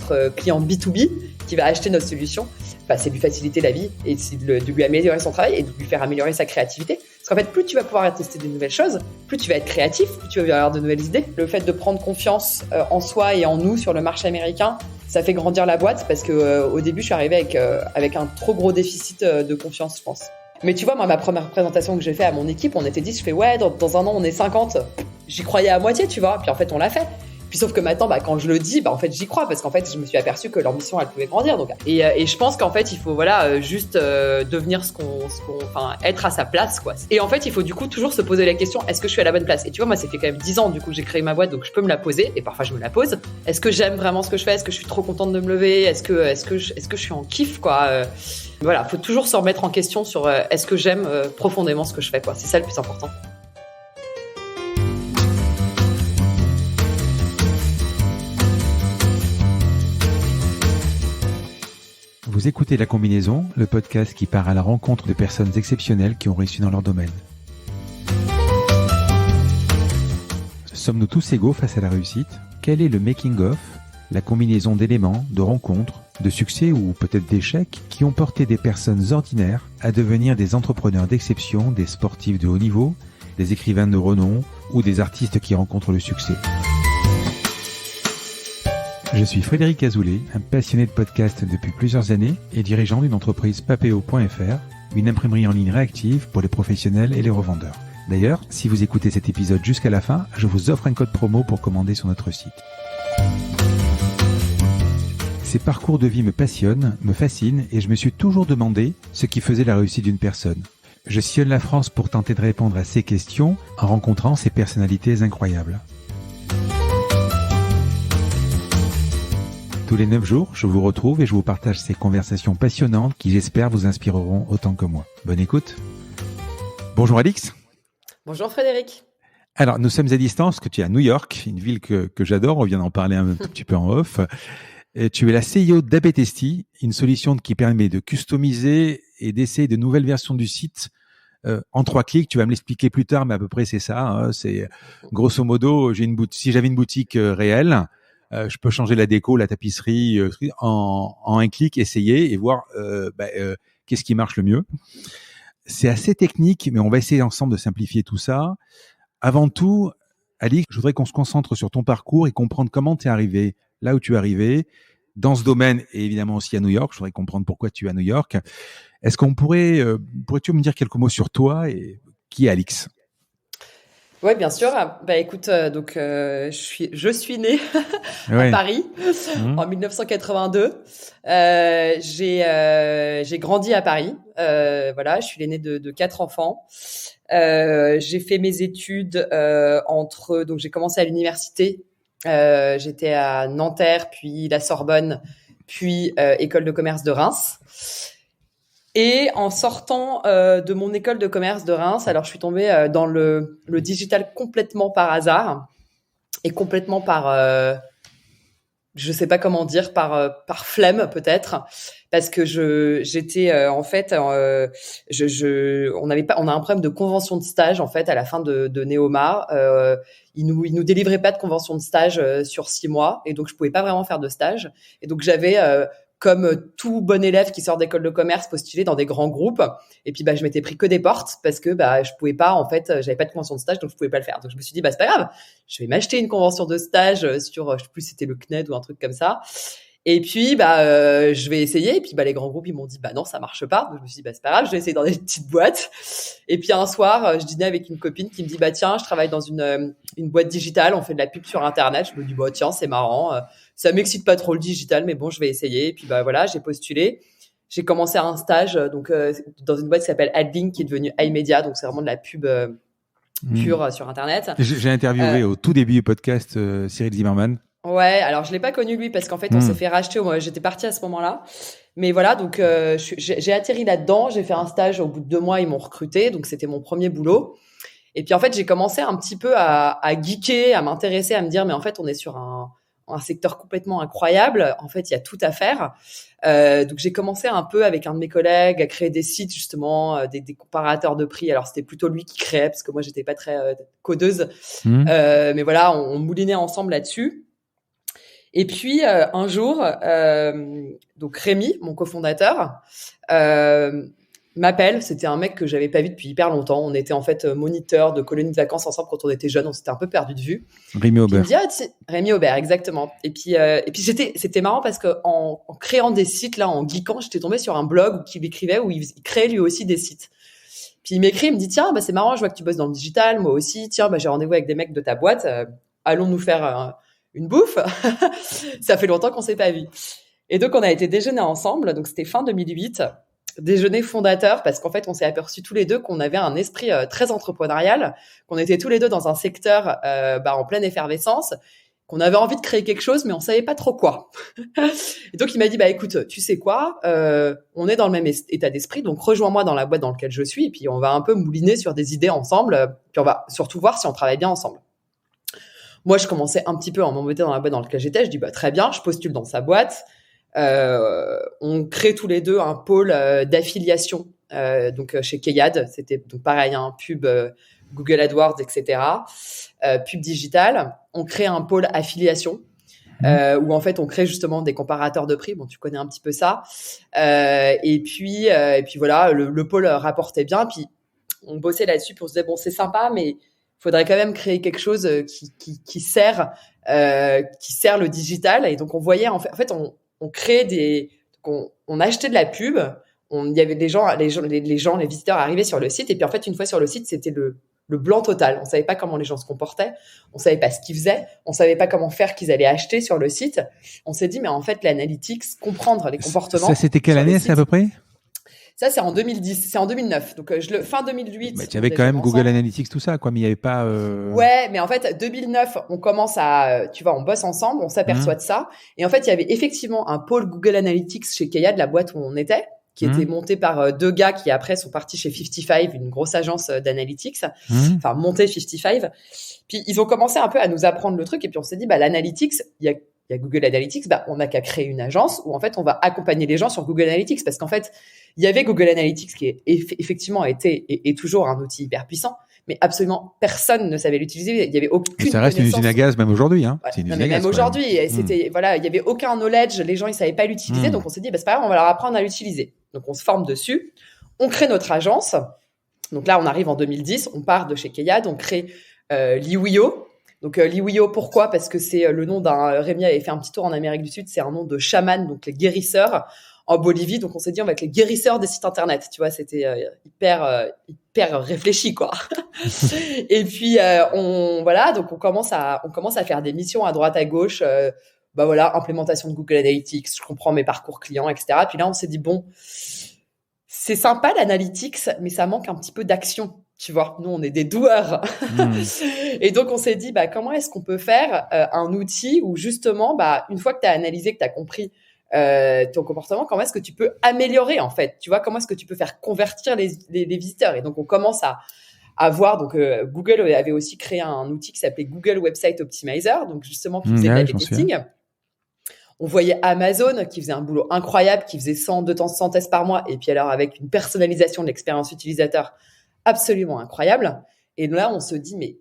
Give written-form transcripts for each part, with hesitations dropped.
notre client B2B qui va acheter notre solution, c'est de lui faciliter la vie et de lui améliorer son travail et de lui faire améliorer sa créativité. Parce qu'en fait, plus tu vas pouvoir tester de nouvelles choses, plus tu vas être créatif, plus tu vas avoir de nouvelles idées. Le fait de prendre confiance en soi et en nous sur le marché américain, ça fait grandir la boîte parce que au début, je suis arrivée avec un trop gros déficit de confiance, je pense. Mais tu vois, moi, ma première présentation que j'ai fait à mon équipe, on était 10, je fais ouais, dans un an, on est 50. J'y croyais à moitié, tu vois. Puis en fait, on l'a fait. Puis sauf que maintenant, quand je le dis, en fait, j'y crois parce qu'en fait, je me suis aperçue que l'ambition, elle pouvait grandir. Donc, et je pense qu'en fait, il faut juste devenir être à sa place, quoi. Et en fait, il faut du coup toujours se poser la question, est-ce que je suis à la bonne place? Et tu vois, moi, ça fait quand même 10 ans du coup que j'ai créé ma boîte, donc je peux me la poser. Et parfois, je me la pose. Est-ce que j'aime vraiment ce que je fais? Est-ce que je suis trop contente de me lever? Est-ce que je suis en kiff, quoi? Voilà, faut toujours se remettre en question sur est-ce que j'aime profondément ce que je fais, quoi. C'est ça le plus important. Vous écoutez La Combinaison, le podcast qui part à la rencontre de personnes exceptionnelles qui ont réussi dans leur domaine. Sommes-nous tous égaux face à la réussite? Quel est le making-of, la combinaison d'éléments, de rencontres, de succès ou peut-être d'échecs qui ont porté des personnes ordinaires à devenir des entrepreneurs d'exception, des sportifs de haut niveau, des écrivains de renom ou des artistes qui rencontrent le succès? Je suis Frédéric Azoulay, un passionné de podcast depuis plusieurs années et dirigeant d'une entreprise Papéo.fr, une imprimerie en ligne réactive pour les professionnels et les revendeurs. D'ailleurs, si vous écoutez cet épisode jusqu'à la fin, je vous offre un code promo pour commander sur notre site. Ces parcours de vie me passionnent, me fascinent et je me suis toujours demandé ce qui faisait la réussite d'une personne. Je sillonne la France pour tenter de répondre à ces questions en rencontrant ces personnalités incroyables. Tous les 9 jours, je vous retrouve et je vous partage ces conversations passionnantes qui, j'espère, vous inspireront autant que moi. Bonne écoute. Bonjour Alix. Bonjour Frédéric. Alors, nous sommes à distance, que tu es à New York, une ville que j'adore. On vient d'en parler un tout petit peu en off. Et tu es la CEO d'Abetesti, une solution qui permet de customiser et d'essayer de nouvelles versions du site en 3 clics. Tu vas me l'expliquer plus tard, mais à peu près c'est ça. Hein. C'est grosso modo, si j'avais une boutique réelle, je peux changer la déco, la tapisserie en un clic, essayer et voir qu'est-ce qui marche le mieux. C'est assez technique, mais on va essayer ensemble de simplifier tout ça. Avant tout, Alix, je voudrais qu'on se concentre sur ton parcours et comprendre comment tu es arrivé là où tu es arrivé, dans ce domaine et évidemment aussi à New York. Je voudrais comprendre pourquoi tu es à New York. Est-ce qu'on pourrais-tu me dire quelques mots sur toi et qui est Alix? Oui, bien sûr. Écoute, je suis née à Paris en 1982. J'ai grandi à Paris. Je suis l'aînée de 4 enfants. J'ai fait mes études donc j'ai commencé à l'université. J'étais à Nanterre, puis la Sorbonne, puis école de commerce de Reims. Et en sortant de mon école de commerce de Reims, alors je suis tombée dans le digital complètement par hasard et complètement par je sais pas comment dire, par flemme peut-être, parce que j'étais en fait on a un problème de convention de stage en fait à la fin de Neoma. Ils nous délivraient pas de convention de stage sur 6 mois et donc je pouvais pas vraiment faire de stage. Et donc j'avais comme tout bon élève qui sort d'école de commerce, postulé dans des grands groupes. Et puis, je m'étais pris que des portes parce que, je pouvais pas, en fait, j'avais pas de convention de stage, donc je pouvais pas le faire. Donc, je me suis dit, c'est pas grave. Je vais m'acheter une convention de stage sur, je sais plus si c'était le CNED ou un truc comme ça. Et puis, je vais essayer. Et puis, les grands groupes, ils m'ont dit, non, ça marche pas. Donc, je me suis dit, c'est pas grave, je vais essayer dans des petites boîtes. Et puis, un soir, je dînais avec une copine qui me dit, tiens, je travaille dans une boîte digitale, on fait de la pub sur Internet. Je me dis, tiens, c'est marrant. Ça m'excite pas trop le digital, mais bon, je vais essayer. Et puis, j'ai postulé. J'ai commencé un stage, dans une boîte qui s'appelle Adlink, qui est devenue iMedia. Donc, c'est vraiment de la pub, pure sur Internet. J'ai interviewé au tout début du podcast, Cyril Zimmerman. Ouais, alors je l'ai pas connu lui parce qu'en fait on s'est fait racheter. Moi, j'étais partie à ce moment-là, mais voilà, donc j'ai atterri là-dedans. J'ai fait un stage au bout de 2 mois, ils m'ont recruté, donc c'était mon premier boulot. Et puis en fait j'ai commencé un petit peu à geeker, à m'intéresser, à me dire mais en fait on est sur un secteur complètement incroyable. En fait il y a tout à faire. Donc j'ai commencé un peu avec un de mes collègues à créer des sites justement, des comparateurs de prix. Alors c'était plutôt lui qui créait parce que moi j'étais pas très codeuse, mais voilà on moulinait ensemble là-dessus. Et puis un jour, donc Rémi, mon cofondateur, m'appelle. C'était un mec que j'avais pas vu depuis hyper longtemps. On était en fait moniteurs de colonies de vacances ensemble quand on était jeunes. On s'était un peu perdu de vue. Rémi Aubert. Il me dit, Rémi Aubert, exactement. Et puis c'était marrant parce que en créant des sites là, en geekant, j'étais tombée sur un blog qui écrivait où il créait lui aussi des sites. Puis il m'écrit, il me dit tiens, bah c'est marrant, je vois que tu bosses dans le digital, moi aussi. Tiens, bah j'ai rendez-vous avec des mecs de ta boîte. Allons nous faire une bouffe. Ça fait longtemps qu'on s'est pas vu. Et donc on a été déjeuner ensemble. Donc c'était fin 2008. Déjeuner fondateur parce qu'en fait on s'est aperçus tous les deux qu'on avait un esprit très entrepreneurial, qu'on était tous les deux dans un secteur en pleine effervescence, qu'on avait envie de créer quelque chose mais on savait pas trop quoi. Et donc il m'a dit bah écoute, tu sais quoi, on est dans le même état d'esprit, donc rejoins-moi dans la boîte dans laquelle je suis et puis on va un peu mouliner sur des idées ensemble, puis on va surtout voir si on travaille bien ensemble. Moi je commençais un petit peu à m'embêter dans la boîte dans laquelle j'étais, je dis bah très bien, je postule dans sa boîte. On crée tous les deux un pôle d'affiliation donc chez Keyad, c'était donc pareil un pub Google AdWords etc. Pub digital, on crée un pôle affiliation où en fait on crée justement des comparateurs de prix, bon tu connais un petit peu ça, et puis voilà le pôle rapportait bien, puis on bossait là-dessus pour se dire bon c'est sympa mais faudrait quand même créer quelque chose qui sert le digital, et donc on voyait en fait on crée on achetait de la pub, il y avait les visiteurs arrivaient sur le site et puis en fait une fois sur le site c'était le blanc total. On savait pas comment les gens se comportaient, on savait pas ce qu'ils faisaient, on savait pas comment faire qu'ils allaient acheter sur le site. On s'est dit mais en fait l'analytics, comprendre les comportements. Ça c'était quelle année c'est à peu près? Ça, c'est en 2010, c'est en 2009. Donc, fin 2008. Mais tu avais quand même Google Analytics, tout ça, quoi, mais il n'y avait pas. Ouais, mais en fait, 2009, on commence on bosse ensemble, on s'aperçoit de ça. Et en fait, il y avait effectivement un pôle Google Analytics chez Keyad, la boîte où on était, qui était monté par deux gars qui après sont partis chez 55, une grosse agence d'analytics. Enfin, monté 55. Puis, ils ont commencé un peu à nous apprendre le truc. Et puis, on s'est dit, l'analytics, il y a Google Analytics, on n'a qu'à créer une agence où en fait on va accompagner les gens sur Google Analytics, parce qu'en fait il y avait Google Analytics qui effectivement était et toujours un outil hyper puissant, mais absolument personne ne savait l'utiliser. Il y avait aucune. Et ça reste une usine à gaz même aujourd'hui, hein. Ouais, même aujourd'hui, c'était voilà, il y avait aucun knowledge, les gens ils savaient pas l'utiliser, donc on s'est dit c'est pas grave, on va leur apprendre à l'utiliser. Donc on se forme dessus, on crée notre agence. Donc là on arrive en 2010, on part de chez Keyad, on crée Liwio. Donc Liwio, pourquoi? Parce que c'est le nom d'un... Rémi avait fait un petit tour en Amérique du Sud, c'est un nom de chaman, donc les guérisseurs en Bolivie. Donc on s'est dit on va être les guérisseurs des sites internet, tu vois, c'était hyper réfléchi quoi. Et puis donc on commence à faire des missions à droite à gauche, implémentation de Google Analytics, je comprends mes parcours clients, etc. Puis là on s'est dit bon, c'est sympa l'analytics, mais ça manque un petit peu d'action. Tu vois, nous, on est des doueurs. Et donc, on s'est dit, comment est-ce qu'on peut faire un outil où justement, une fois que tu as analysé, que tu as compris ton comportement, comment est-ce que tu peux améliorer, en fait? Tu vois, comment est-ce que tu peux faire convertir les visiteurs? Et donc, on commence à voir. Donc, Google avait aussi créé un outil qui s'appelait Google Website Optimizer, donc justement, qui faisait de l'A/B testing. On voyait Amazon qui faisait un boulot incroyable, qui faisait 200 tests par mois. Et puis alors, avec une personnalisation de l'expérience utilisateur absolument incroyable. Et là, on se dit, mais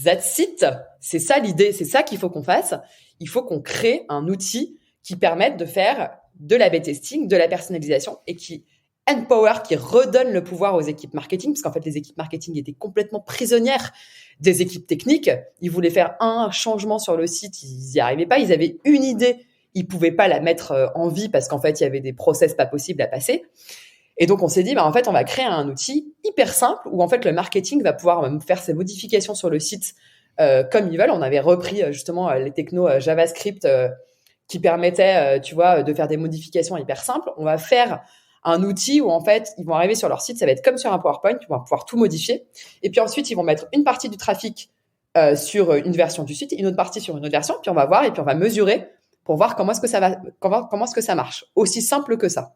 that's it, c'est ça l'idée, c'est ça qu'il faut qu'on fasse. Il faut qu'on crée un outil qui permette de faire de l'A/B testing, de la personnalisation et qui empower, qui redonne le pouvoir aux équipes marketing, parce qu'en fait, les équipes marketing étaient complètement prisonnières des équipes techniques. Ils voulaient faire un changement sur le site, ils n'y arrivaient pas, ils avaient une idée, ils pouvaient pas la mettre en vie parce qu'en fait, il y avait des process pas possibles à passer. Et donc, on s'est dit, en fait, on va créer un outil hyper simple où, en fait, le marketing va pouvoir faire ses modifications sur le site comme ils veulent. On avait repris, justement, les technos JavaScript qui permettaient, de faire des modifications hyper simples. On va faire un outil où, en fait, ils vont arriver sur leur site, ça va être comme sur un PowerPoint, ils vont pouvoir tout modifier. Et puis ensuite, ils vont mettre une partie du trafic sur une version du site, une autre partie sur une autre version, puis on va voir et puis on va mesurer pour voir comment est-ce que ça marche. Aussi simple que ça.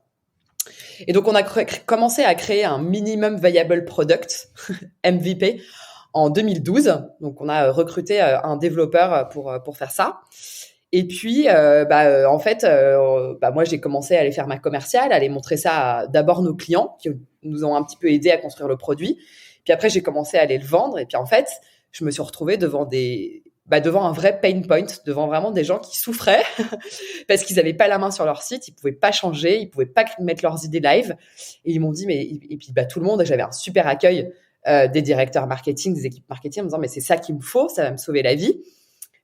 Et donc, on a commencé à créer un minimum viable product, MVP, en 2012. Donc, on a recruté un développeur pour faire ça. Et puis, moi, j'ai commencé à aller faire ma commerciale, à aller montrer ça à d'abord nos clients qui nous ont un petit peu aidés à construire le produit. Puis après, j'ai commencé à aller le vendre. Et puis, en fait, je me suis retrouvée devant des devant un vrai pain point, devant vraiment des gens qui souffraient parce qu'ils n'avaient pas la main sur leur site, ils pouvaient pas changer, ils pouvaient pas mettre leurs idées live. Et ils m'ont dit, et puis tout le monde, j'avais un super accueil des directeurs marketing, des équipes marketing, en me disant, mais c'est ça qu'il me faut, ça va me sauver la vie.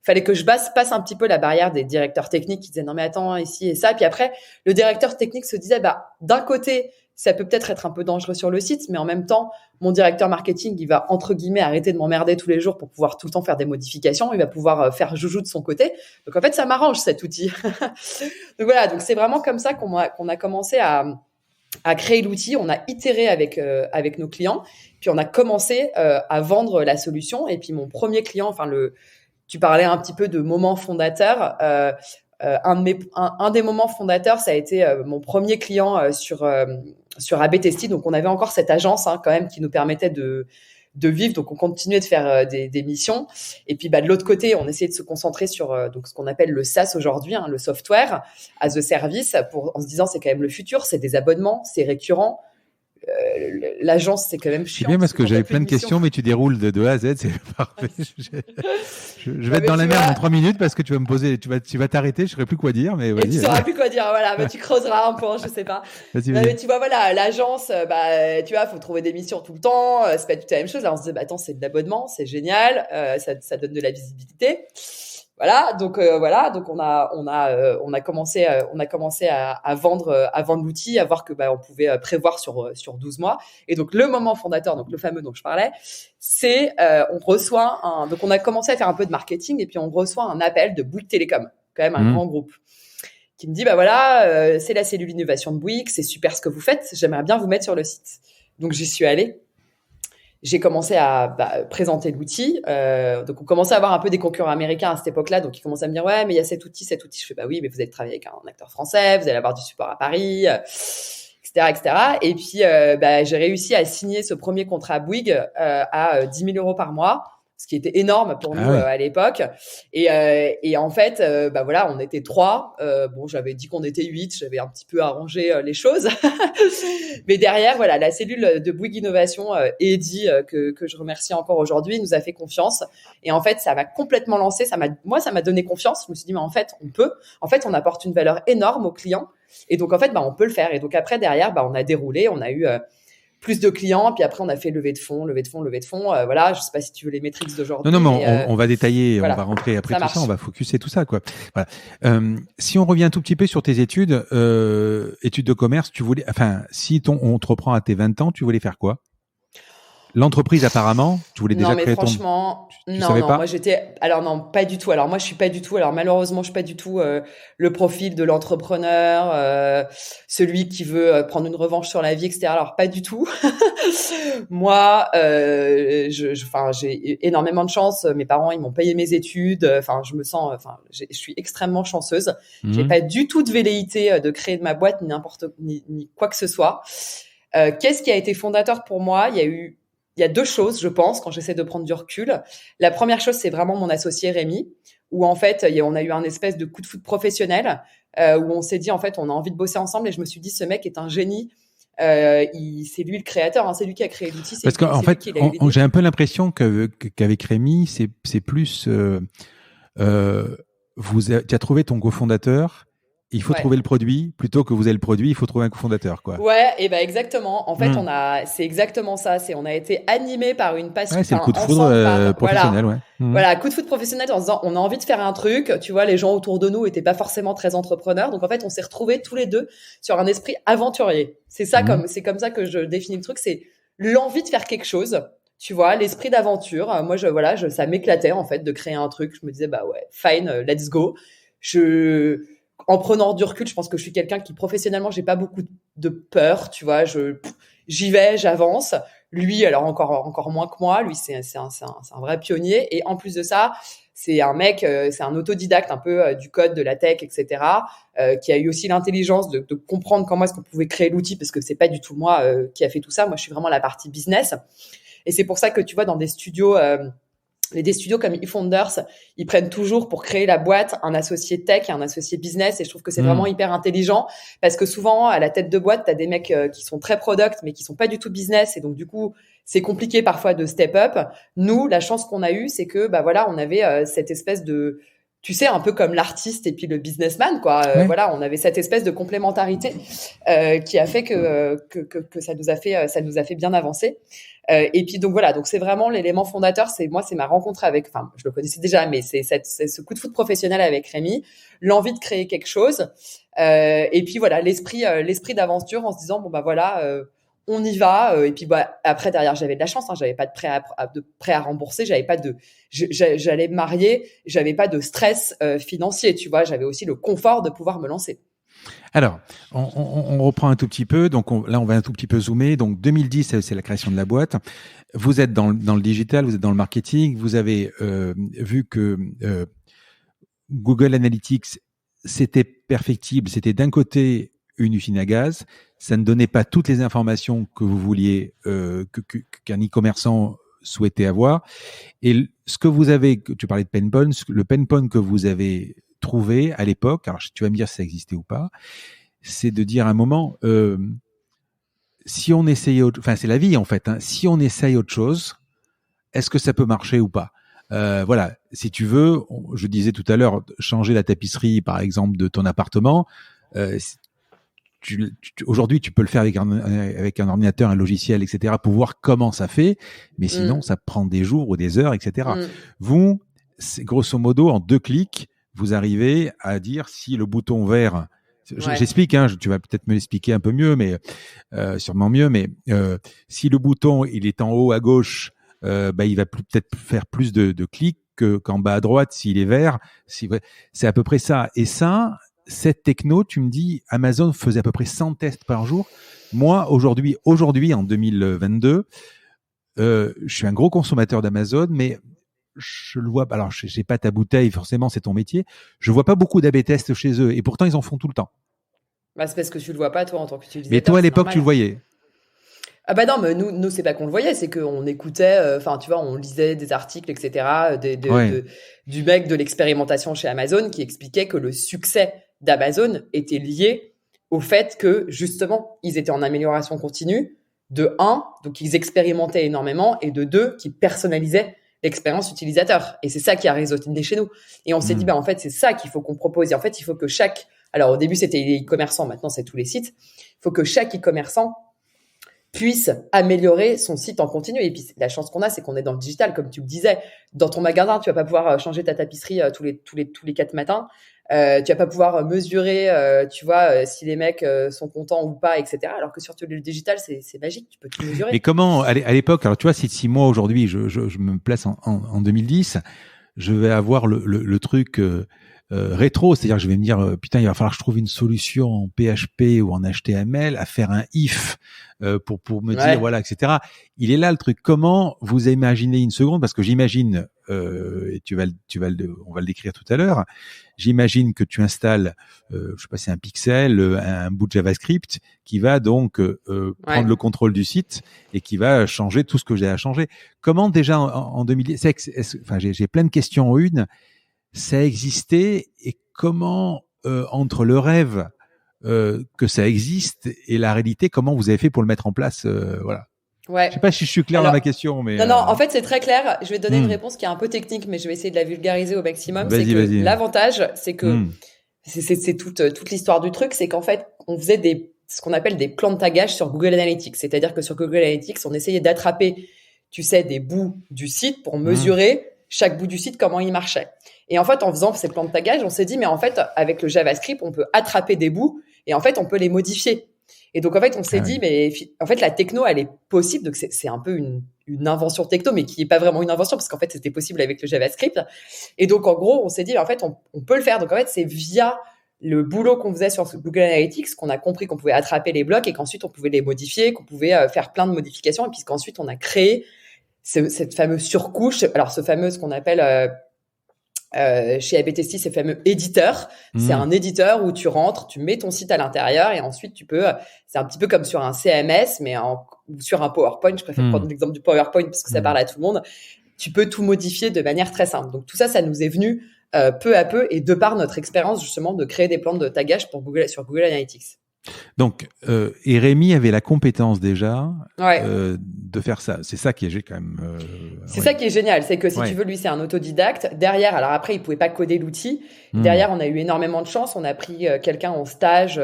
Il fallait que je passe un petit peu la barrière des directeurs techniques qui disaient, non mais attends, ici et ça. Puis après, le directeur technique se disait, d'un côté, ça peut peut-être être un peu dangereux sur le site, mais en même temps, mon directeur marketing, il va, entre guillemets, arrêter de m'emmerder tous les jours pour pouvoir tout le temps faire des modifications. Il va pouvoir faire joujou de son côté. Donc, en fait, ça m'arrange, cet outil. Donc, voilà. Donc, c'est vraiment comme ça qu'on a commencé à créer l'outil. On a itéré avec nos clients. Puis, on a commencé à vendre la solution. Et puis, mon premier client, tu parlais un petit peu de moment fondateur. Un des moments fondateurs, ça a été mon premier client sur AB Testy. Donc, on avait encore cette agence quand même qui nous permettait de vivre. Donc, on continuait de faire des missions. Et puis, de l'autre côté, on essayait de se concentrer sur donc ce qu'on appelle le SaaS aujourd'hui, le software as a service, en se disant c'est quand même le futur, c'est des abonnements, c'est récurrent. L'agence, c'est quand même chiant. C'est bien parce que j'avais plein de questions, mais tu déroules de A à Z, c'est parfait. Je vais être dans la merde en 3 minutes parce que tu vas me poser, tu vas t'arrêter, je ne saurais plus quoi dire, mais vas-y. Et tu ne sauras plus quoi dire, voilà, mais tu creuseras un peu, je sais pas. Vas-y. Mais tu vois, voilà, l'agence, tu vois, faut trouver des missions tout le temps, c'est pas du tout la même chose. Là, on se dit, attends, c'est de l'abonnement, c'est génial, ça donne de la visibilité. Voilà, donc on a commencé à vendre l'outil, à voir que on pouvait prévoir sur 12 mois. Et donc le moment fondateur, donc le fameux dont je parlais, c'est donc on a commencé à faire un peu de marketing et puis on reçoit un appel de Bouygues Télécom, quand même un grand groupe, qui me dit c'est la cellule innovation de Bouygues, c'est super ce que vous faites, j'aimerais bien vous mettre sur le site. Donc j'y suis allée. J'ai commencé à présenter l'outil. Donc, on commençait à avoir un peu des concurrents américains à cette époque-là. Donc, ils commençaient à me dire, ouais, mais il y a cet outil. Je fais, oui, mais vous allez travailler avec un acteur français, vous allez avoir du support à Paris, etc., etc. Et puis, j'ai réussi à signer ce premier contrat à Bouygues à 10 000 euros par mois, ce qui était énorme pour nous à l'époque. Et en fait, on était 3. J'avais dit qu'on était 8. J'avais un petit peu arrangé les choses. Mais derrière, la cellule de Bouygues Innovation, Eddy, que je remercie encore aujourd'hui, nous a fait confiance. Et en fait, ça m'a complètement lancé. Ça m'a donné confiance. Je me suis dit, mais en fait, on peut. En fait, on apporte une valeur énorme aux clients. Et donc, en fait, on peut le faire. Et donc, après, derrière, on a déroulé. On a eu plus de clients, puis après on a fait levée de fonds. Je sais pas si tu veux les métriques d'aujourd'hui. Non, mais on va détailler, on va rentrer après ça tout ça, on va focuser tout ça, quoi. Voilà. Si on revient un tout petit peu sur tes études de commerce, si on te reprend à tes 20 ans, tu voulais faire quoi? L'entreprise, apparemment, tu voulais déjà créer franchement, tu savais pas? Non, pas du tout. Alors moi, je suis pas du tout. Alors malheureusement, je suis pas du tout le profil de l'entrepreneur, celui qui veut prendre une revanche sur la vie, etc. Alors pas du tout. Moi, j'ai énormément de chance. Mes parents, ils m'ont payé mes études. Je suis extrêmement chanceuse. J'ai pas du tout de velléité de créer de ma boîte ni quoi que ce soit. Qu'est-ce qui a été fondateur pour moi? Il y a 2 choses, je pense, quand j'essaie de prendre du recul. La première chose, c'est vraiment mon associé Rémi, où en fait, on a eu un espèce de coup de foudre professionnel, où on s'est dit, en fait, on a envie de bosser ensemble, et je me suis dit, ce mec est un génie. C'est lui le créateur, c'est lui qui a créé l'outil. Parce qu'en fait, j'ai un peu l'impression qu'avec Rémi, c'est plus, tu as trouvé ton cofondateur. Il faut trouver le produit plutôt que vous avez le produit. Il faut trouver un cofondateur, quoi. Ouais, et exactement. En fait, c'est exactement ça. On a été animé par une passion. Ouais, c'est le coup de foudre professionnel, ouais. Voilà, coup de foudre professionnel en disant, on a envie de faire un truc. Tu vois, les gens autour de nous étaient pas forcément très entrepreneurs. Donc, en fait, on s'est retrouvés tous les deux sur un esprit aventurier. C'est ça, c'est comme ça que je définis le truc. C'est l'envie de faire quelque chose. Tu vois, l'esprit d'aventure. Moi, ça m'éclatait, en fait, de créer un truc. Je me disais, fine, let's go. En prenant du recul, je pense que je suis quelqu'un qui, professionnellement, j'ai pas beaucoup de peur, tu vois, j'y vais, j'avance. Lui, alors encore moins que moi, lui, c'est un vrai pionnier. Et en plus de ça, c'est un mec, c'est un autodidacte un peu du code, de la tech, etc., qui a eu aussi l'intelligence de comprendre comment est-ce qu'on pouvait créer l'outil, parce que c'est pas du tout moi qui a fait tout ça. Moi, je suis vraiment la partie business. Et c'est pour ça que, tu vois, dans des studios des studios comme eFounders, ils prennent toujours pour créer la boîte un associé tech et un associé business, et je trouve que c'est vraiment hyper intelligent, parce que souvent à la tête de boîte, t'as des mecs qui sont très product mais qui sont pas du tout business, et donc du coup c'est compliqué parfois de step up. Nous, la chance qu'on a eue, c'est que bah voilà, on avait cette espèce de, tu sais, un peu comme l'artiste et puis le businessman, quoi. Ouais. Voilà, on avait cette espèce de complémentarité qui a fait que ça nous a fait bien avancer. Et puis donc voilà, donc c'est vraiment l'élément fondateur. C'est ma rencontre avec, enfin je le connaissais déjà, mais c'est ce coup de foot professionnel avec Rémi, l'envie de créer quelque chose, et puis voilà l'esprit d'aventure en se disant bon bah voilà, on y va. Et puis bah après derrière j'avais de la chance, hein, j'avais pas de prêt à rembourser, j'allais me marier, j'avais pas de stress financier, tu vois, j'avais aussi le confort de pouvoir me lancer. Alors, on reprend un tout petit peu. Donc là, on va un tout petit peu zoomer. Donc 2010, c'est la création de la boîte. Vous êtes dans le digital, vous êtes dans le marketing. Vous avez vu que Google Analytics, c'était perfectible. C'était d'un côté une usine à gaz. Ça ne donnait pas toutes les informations que vous vouliez, qu'un e-commerçant souhaitait avoir. Et ce que vous avez, tu parlais de pain point, le pain point que vous avez trouvé à l'époque, alors tu vas me dire si ça existait ou pas, c'est de dire à un moment, si on essayait enfin c'est la vie en fait, hein, si on essaye autre chose, est-ce que ça peut marcher ou pas? Voilà, si tu veux, je disais tout à l'heure, changer la tapisserie par exemple de ton appartement, aujourd'hui tu peux le faire avec un ordinateur, un logiciel, etc. pour voir comment ça fait, mais sinon ça prend des jours ou des heures, etc. Vous, grosso modo, en 2 clics, vous arrivez à dire si le bouton vert, j'explique, hein, tu vas peut-être me l'expliquer un peu mieux, mais sûrement mieux, mais si le bouton il est en haut à gauche, bah, il va peut-être faire plus de clics qu'en bas à droite s'il est vert. C'est à peu près ça. Et ça, cette techno, tu me dis, Amazon faisait à peu près 100 tests par jour. Moi, aujourd'hui, en 2022, je suis un gros consommateur d'Amazon, mais je le vois. Alors, j'ai pas ta bouteille, forcément, c'est ton métier. Je vois pas beaucoup d'A/B tests chez eux, et pourtant ils en font tout le temps. Bah, c'est parce que tu le vois pas toi en tant qu'utilisateur. Mais toi, à l'époque, tu le voyais. Ah bah non, mais nous c'est pas qu'on le voyait, c'est qu'on écoutait, enfin tu vois, on lisait des articles, etc. Du mec de l'expérimentation chez Amazon qui expliquait que le succès d'Amazon était lié au fait que justement ils étaient en amélioration continue. De un, donc ils expérimentaient énormément, et de deux, qu'ils personnalisaient l'expérience utilisateur. Et c'est ça qui a résonné chez nous. Et on s'est dit, bah en fait c'est ça qu'il faut qu'on propose. Et en fait il faut que alors au début c'était les e-commerçants, maintenant c'est tous les sites. Il faut que chaque e-commerçant puisse améliorer son site en continu. Et puis la chance qu'on a, c'est qu'on est dans le digital, comme tu me disais. Dans ton magasin, tu vas pas pouvoir changer ta tapisserie tous les 4 matins. Tu vas pas pouvoir mesurer, tu vois, si les mecs sont contents ou pas, etc. Alors que sur le digital, c'est magique, tu peux tout mesurer. Mais comment, à l'époque, alors tu vois, si moi aujourd'hui, je me place en 2010, je vais avoir le truc rétro, c'est-à-dire que je vais me dire, putain, il va falloir que je trouve une solution en PHP ou en HTML à faire un if pour me dire, voilà, etc. Il est là le truc. Comment vous imaginez une seconde, parce que j'imagine, et on va le décrire tout à l'heure, j'imagine que tu installes, je sais pas, c'est un pixel, un bout de JavaScript qui va donc prendre le contrôle du site et qui va changer tout ce que j'ai à changer. Comment déjà en 2010, enfin j'ai plein de questions en une. Ça existait, et comment entre le rêve que ça existe et la réalité, comment vous avez fait pour le mettre en place, voilà. Ouais. Je sais pas si je suis clair dans ma question, mais non, en fait c'est très clair. Je vais te donner une réponse qui est un peu technique, mais je vais essayer de la vulgariser au maximum. Vas-y. L'avantage, c'est que c'est toute l'histoire du truc, c'est qu'en fait on faisait ce qu'on appelle des plans de tagage sur Google Analytics. C'est-à-dire que sur Google Analytics, on essayait d'attraper, tu sais, des bouts du site pour mesurer chaque bout du site comment il marchait. Et en fait, en faisant ces plans de tagage, on s'est dit, mais en fait, avec le JavaScript, on peut attraper des bouts et en fait, on peut les modifier. Et donc, en fait, on s'est dit, mais en fait, la techno, elle est possible. Donc, c'est un peu une invention techno, mais qui n'est pas vraiment une invention parce qu'en fait, c'était possible avec le JavaScript. Et donc, en gros, on s'est dit, en fait, on peut le faire. Donc, en fait, c'est via le boulot qu'on faisait sur Google Analytics qu'on a compris qu'on pouvait attraper les blocs et qu'ensuite, on pouvait les modifier, qu'on pouvait faire plein de modifications. Et puis qu'ensuite, on a créé cette fameuse surcouche. Alors, ce fameux, ce qu'on appelle chez A/B Testy, c'est le fameux éditeur. C'est un éditeur où tu rentres, tu mets ton site à l'intérieur et ensuite tu peux, c'est un petit peu comme sur un CMS, mais sur un PowerPoint. Je préfère prendre l'exemple du PowerPoint parce que ça parle à tout le monde. tu peux tout modifier de manière très simple. Donc tout ça, ça nous est venu peu à peu et de par notre expérience justement de créer des plans de tagage pour Google sur Google Analytics. Donc, et Rémi avait la compétence déjà Ouais. de faire ça. C'est ça qui est quand même. C'est ça qui est génial, c'est que si tu veux, lui, c'est un autodidacte. Derrière, alors après, il pouvait pas coder l'outil. Derrière, on a eu énormément de chance. On a pris quelqu'un en stage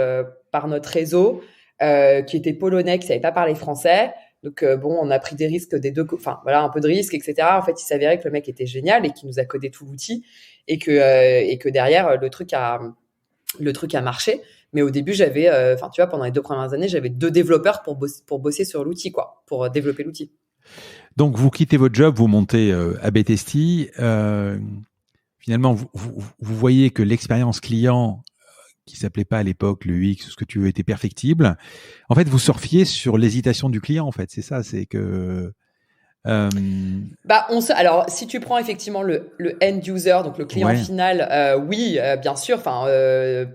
par notre réseau qui était polonais, qui savait pas parler français. Donc bon, on a pris des risques des deux, enfin voilà, un peu de risques, etc. En fait, il s'avérait que le mec était génial et qu'il nous a codé tout l'outil et que derrière le truc a marché. Mais au début, j'avais, enfin tu vois, pendant les 2 premières années, j'avais 2 développeurs pour bosser sur l'outil, quoi, pour développer l'outil. Donc, vous quittez votre job, vous montez AB Testy. Finalement, vous voyez que l'expérience client, qui s'appelait pas à l'époque le UX, ce que tu veux, était perfectible. En fait, vous surfiez sur l'hésitation du client. En fait, c'est ça, c'est que. Alors, si tu prends effectivement le end user, donc le client final, oui, bien sûr. Enfin,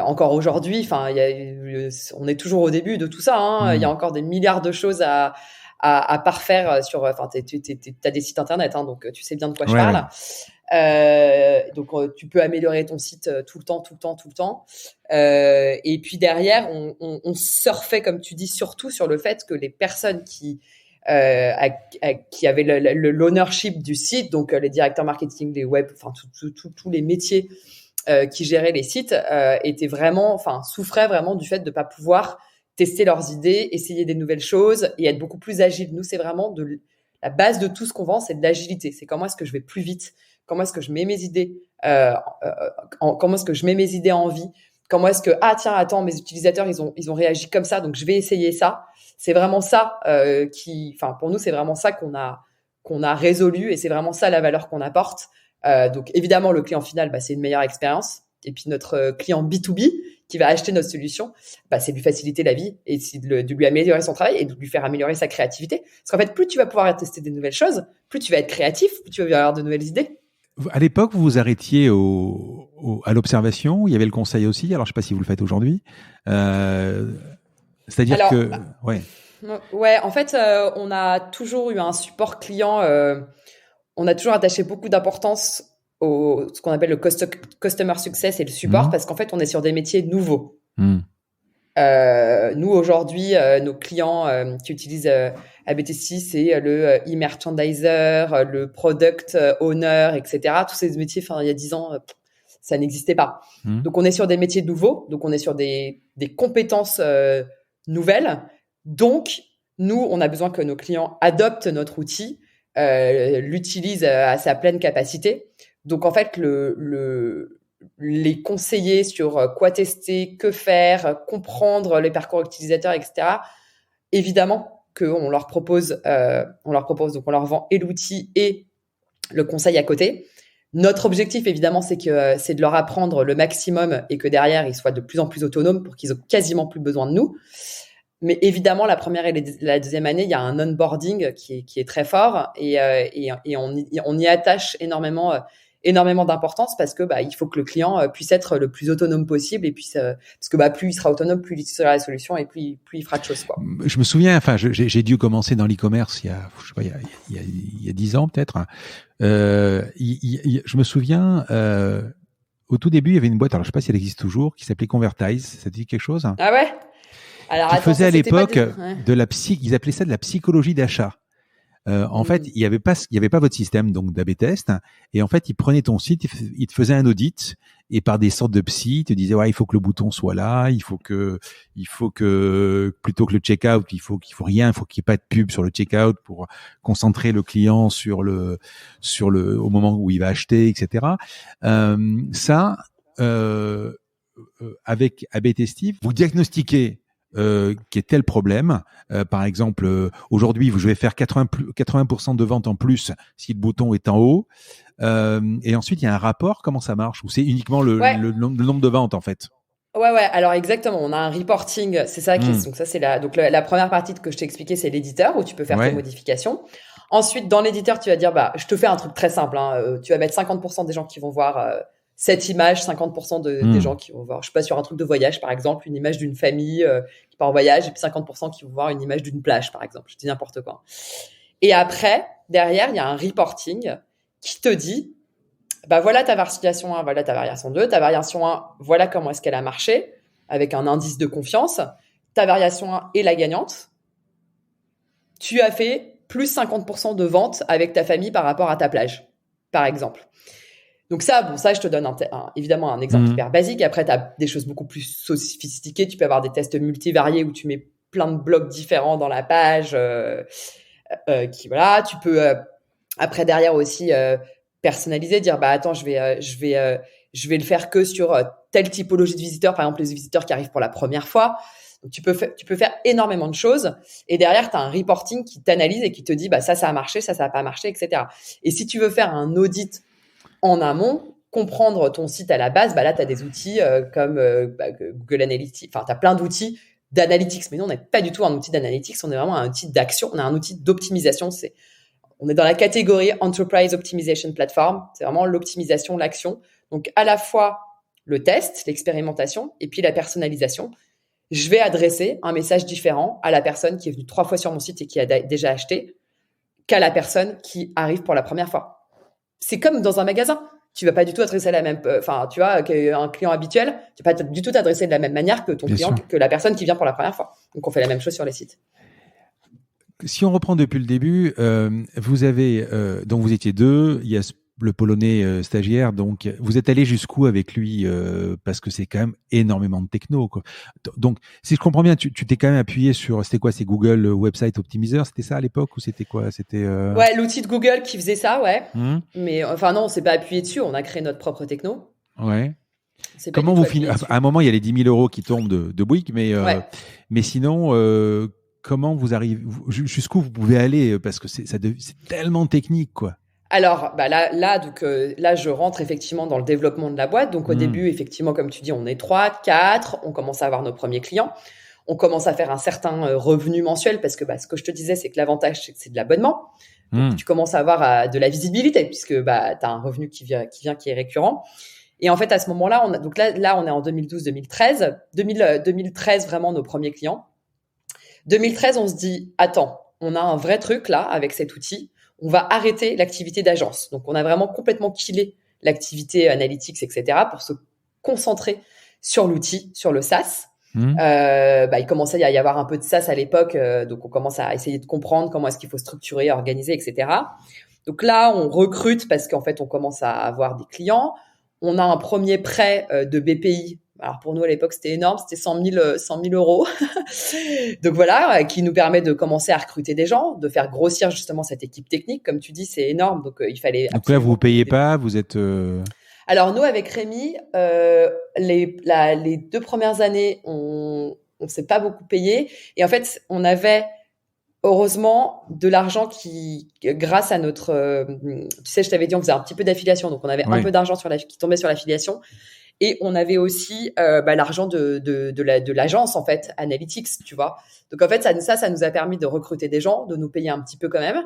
encore aujourd'hui, enfin, on est toujours au début de tout ça. Hein. Il y a encore des milliards de choses à parfaire sur. Enfin, t'as des sites internet, hein, donc tu sais bien de quoi je parle. Donc tu peux améliorer ton site tout le temps. Et puis derrière, on surfait, comme tu dis, surtout sur le fait que les personnes qui avaient l'ownership du site, donc les directeurs marketing, les web, enfin tous les métiers qui géraient les sites, souffraient vraiment du fait de pas pouvoir tester leurs idées, essayer des nouvelles choses et être beaucoup plus agile. Nous, c'est vraiment la base de tout ce qu'on vend, c'est de l'agilité. C'est comment est-ce que je vais plus vite, comment est-ce que je mets mes idées, comment est-ce que je mets mes idées en vie, comment est-ce que attends, mes utilisateurs ils ont réagi comme ça, donc je vais essayer ça. C'est vraiment ça pour nous, c'est vraiment ça qu'on a résolu et c'est vraiment ça la valeur qu'on apporte. Donc évidemment, le client final, c'est une meilleure expérience. Et puis notre client B2B qui va acheter notre solution, c'est de lui faciliter la vie et de lui améliorer son travail et de lui faire améliorer sa créativité. Parce qu'en fait, plus tu vas pouvoir tester des nouvelles choses, plus tu vas être créatif, plus tu vas avoir de nouvelles idées. À l'époque, vous vous arrêtiez à l'observation. Il y avait le conseil aussi. Alors, je ne sais pas si vous le faites aujourd'hui. C'est-à-dire que... Ouais, en fait, on a toujours eu un support client. On a toujours attaché beaucoup d'importance ce qu'on appelle le customer success et le support, parce qu'en fait, on est sur des métiers nouveaux. Nous, aujourd'hui, nos clients qui utilisent AB Testy, c'est le e-merchandiser, le product owner, etc. Tous ces métiers, il y a 10 ans, ça n'existait pas. Donc, on est sur des métiers nouveaux, donc on est sur des compétences nouvelles. Donc, nous, on a besoin que nos clients adoptent notre outil, l'utilisent à sa pleine capacité. Donc, en fait, les conseiller sur quoi tester, que faire, comprendre les parcours utilisateurs, etc. Évidemment qu'on leur propose, donc on leur vend et l'outil et le conseil à côté. Notre objectif, évidemment, c'est de leur apprendre le maximum et que derrière, ils soient de plus en plus autonomes pour qu'ils aient quasiment plus besoin de nous. Mais évidemment, la première et la deuxième année, il y a un onboarding qui est très fort et on y attache énormément d'importance parce que il faut que le client puisse être le plus autonome possible et puisse parce que plus il sera autonome, plus il utilisera la solution et plus il fera de choses, quoi. Je me souviens, j'ai dû commencer dans l'e-commerce il y a 10 ans peut-être. Je me souviens au tout début, il y avait une boîte, alors je sais pas si elle existe toujours, qui s'appelait Convertise. Ça te dit quelque chose? Ah ouais? Alors, qui faisait à l'époque ils appelaient ça de la psychologie d'achat. En fait, il y avait pas votre système donc d'A/B test, et en fait, ils prenaient ton site, ils te faisaient un audit, et par des sortes de psy, ils te disaient il faut que le bouton soit là, il faut que plutôt que le checkout, il faut qu'il n'y ait pas de pub sur le checkout pour concentrer le client sur le au moment où il va acheter, etc. Avec A/B Testy, vous diagnostiquez qui est tel problème. Par exemple, aujourd'hui, je vais faire 80% de ventes en plus si le bouton est en haut. Et ensuite, il y a un rapport. Comment ça marche? Ou c'est uniquement le nombre de ventes, en fait? Ouais. Alors exactement, on a un reporting. C'est ça qui est. Donc ça, c'est la première partie que je t'ai expliqué, c'est l'éditeur où tu peux faire tes modifications. Ensuite, dans l'éditeur, tu vas dire, je te fais un truc très simple. Tu vas mettre 50% des gens qui vont voir cette image, 50% des gens qui vont voir, je sais pas, sur un truc de voyage, par exemple, une image d'une famille qui part en voyage, et puis 50% qui vont voir une image d'une plage, par exemple. Je dis n'importe quoi. Et après, derrière, il y a un reporting qui te dit, bah voilà ta variation 1, voilà ta variation 2, ta variation 1, voilà comment est-ce qu'elle a marché, avec un indice de confiance. Ta variation 1 est la gagnante. Tu as fait plus 50% de ventes avec ta famille par rapport à ta plage, par exemple. Donc ça, je te donne évidemment un exemple hyper basique. Après, tu as des choses beaucoup plus sophistiquées. Tu peux avoir des tests multivariés où tu mets plein de blocs différents dans la page. Tu peux après derrière aussi personnaliser, dire bah attends, je vais le faire que sur telle typologie de visiteurs, par exemple les visiteurs qui arrivent pour la première fois. Donc tu peux faire énormément de choses et derrière tu as un reporting qui t'analyse et qui te dit bah ça a marché, ça a pas marché, etc. Et si tu veux faire un audit en amont, comprendre ton site à la base, bah là tu as des outils comme Google Analytics, enfin tu as plein d'outils d'analytics, mais nous on n'est pas du tout un outil d'analytics, on est vraiment un outil d'action, on a un outil d'optimisation, on est dans la catégorie Enterprise Optimization Platform, c'est vraiment l'optimisation, l'action, donc à la fois le test, l'expérimentation et puis la personnalisation. Je vais adresser un message différent à la personne qui est venue 3 fois sur mon site et qui a déjà acheté qu'à la personne qui arrive pour la première fois. C'est comme dans un magasin. Tu vas pas du tout adresser la même, tu vois, qu'un client habituel, tu vas pas du tout t'adresser de la même manière que ton client, que la personne qui vient pour la première fois. Donc, on fait la même chose sur les sites. Si on reprend depuis le début, vous avez, donc vous étiez 2, il y a le Polonais stagiaire, donc vous êtes allé jusqu'où avec lui parce que c'est quand même énormément de techno, quoi. Donc, si je comprends bien, tu t'es quand même appuyé sur, c'était quoi, c'est Google Website Optimizer, c'était ça à l'époque ou c'était quoi? C'était Ouais, l'outil de Google qui faisait ça, ouais. Mais enfin non, on s'est pas appuyé dessus, on a créé notre propre techno. Ouais. Comment vous finissez? À un moment, il y a les 10 000 euros qui tombent de Bouygues, mais sinon, comment vous arrivez, jusqu'où vous pouvez aller, parce que c'est tellement technique, quoi. Alors, bah là, je rentre effectivement dans le développement de la boîte. Donc, au début, effectivement, comme tu dis, on est 3, 4, on commence à avoir nos premiers clients. On commence à faire un certain revenu mensuel parce que ce que je te disais, c'est que l'avantage, c'est que c'est de l'abonnement. Donc, tu commences à avoir de la visibilité puisque tu as un revenu qui est récurrent. Et en fait, à ce moment-là, on est en 2012-2013. 2013, vraiment nos premiers clients. 2013, on se dit, attends, on a un vrai truc là avec cet outil. On va arrêter l'activité d'agence. Donc, on a vraiment complètement killé l'activité analytics, etc. pour se concentrer sur l'outil, sur le SaaS. Il commençait à y avoir un peu de SaaS à l'époque. Donc, on commence à essayer de comprendre comment est-ce qu'il faut structurer, organiser, etc. Donc là, on recrute parce qu'en fait, on commence à avoir des clients. On a un premier prêt de BPI. Alors pour nous à l'époque c'était énorme, c'était 100 000 euros. Donc voilà, qui nous permet de commencer à recruter des gens, de faire grossir justement cette équipe technique. Comme tu dis, c'est énorme, donc il fallait. Donc là vous ne payez pas, vous êtes. Alors nous avec Rémi, les 2 premières années, on s'est pas beaucoup payé et en fait on avait heureusement de l'argent qui, grâce à notre, tu sais, je t'avais dit on faisait un petit peu d'affiliation, donc on avait un peu d'argent qui tombait sur l'affiliation. Et on avait aussi l'argent de l'agence en fait, Analytics, tu vois. Donc en fait ça nous a permis de recruter des gens, de nous payer un petit peu quand même.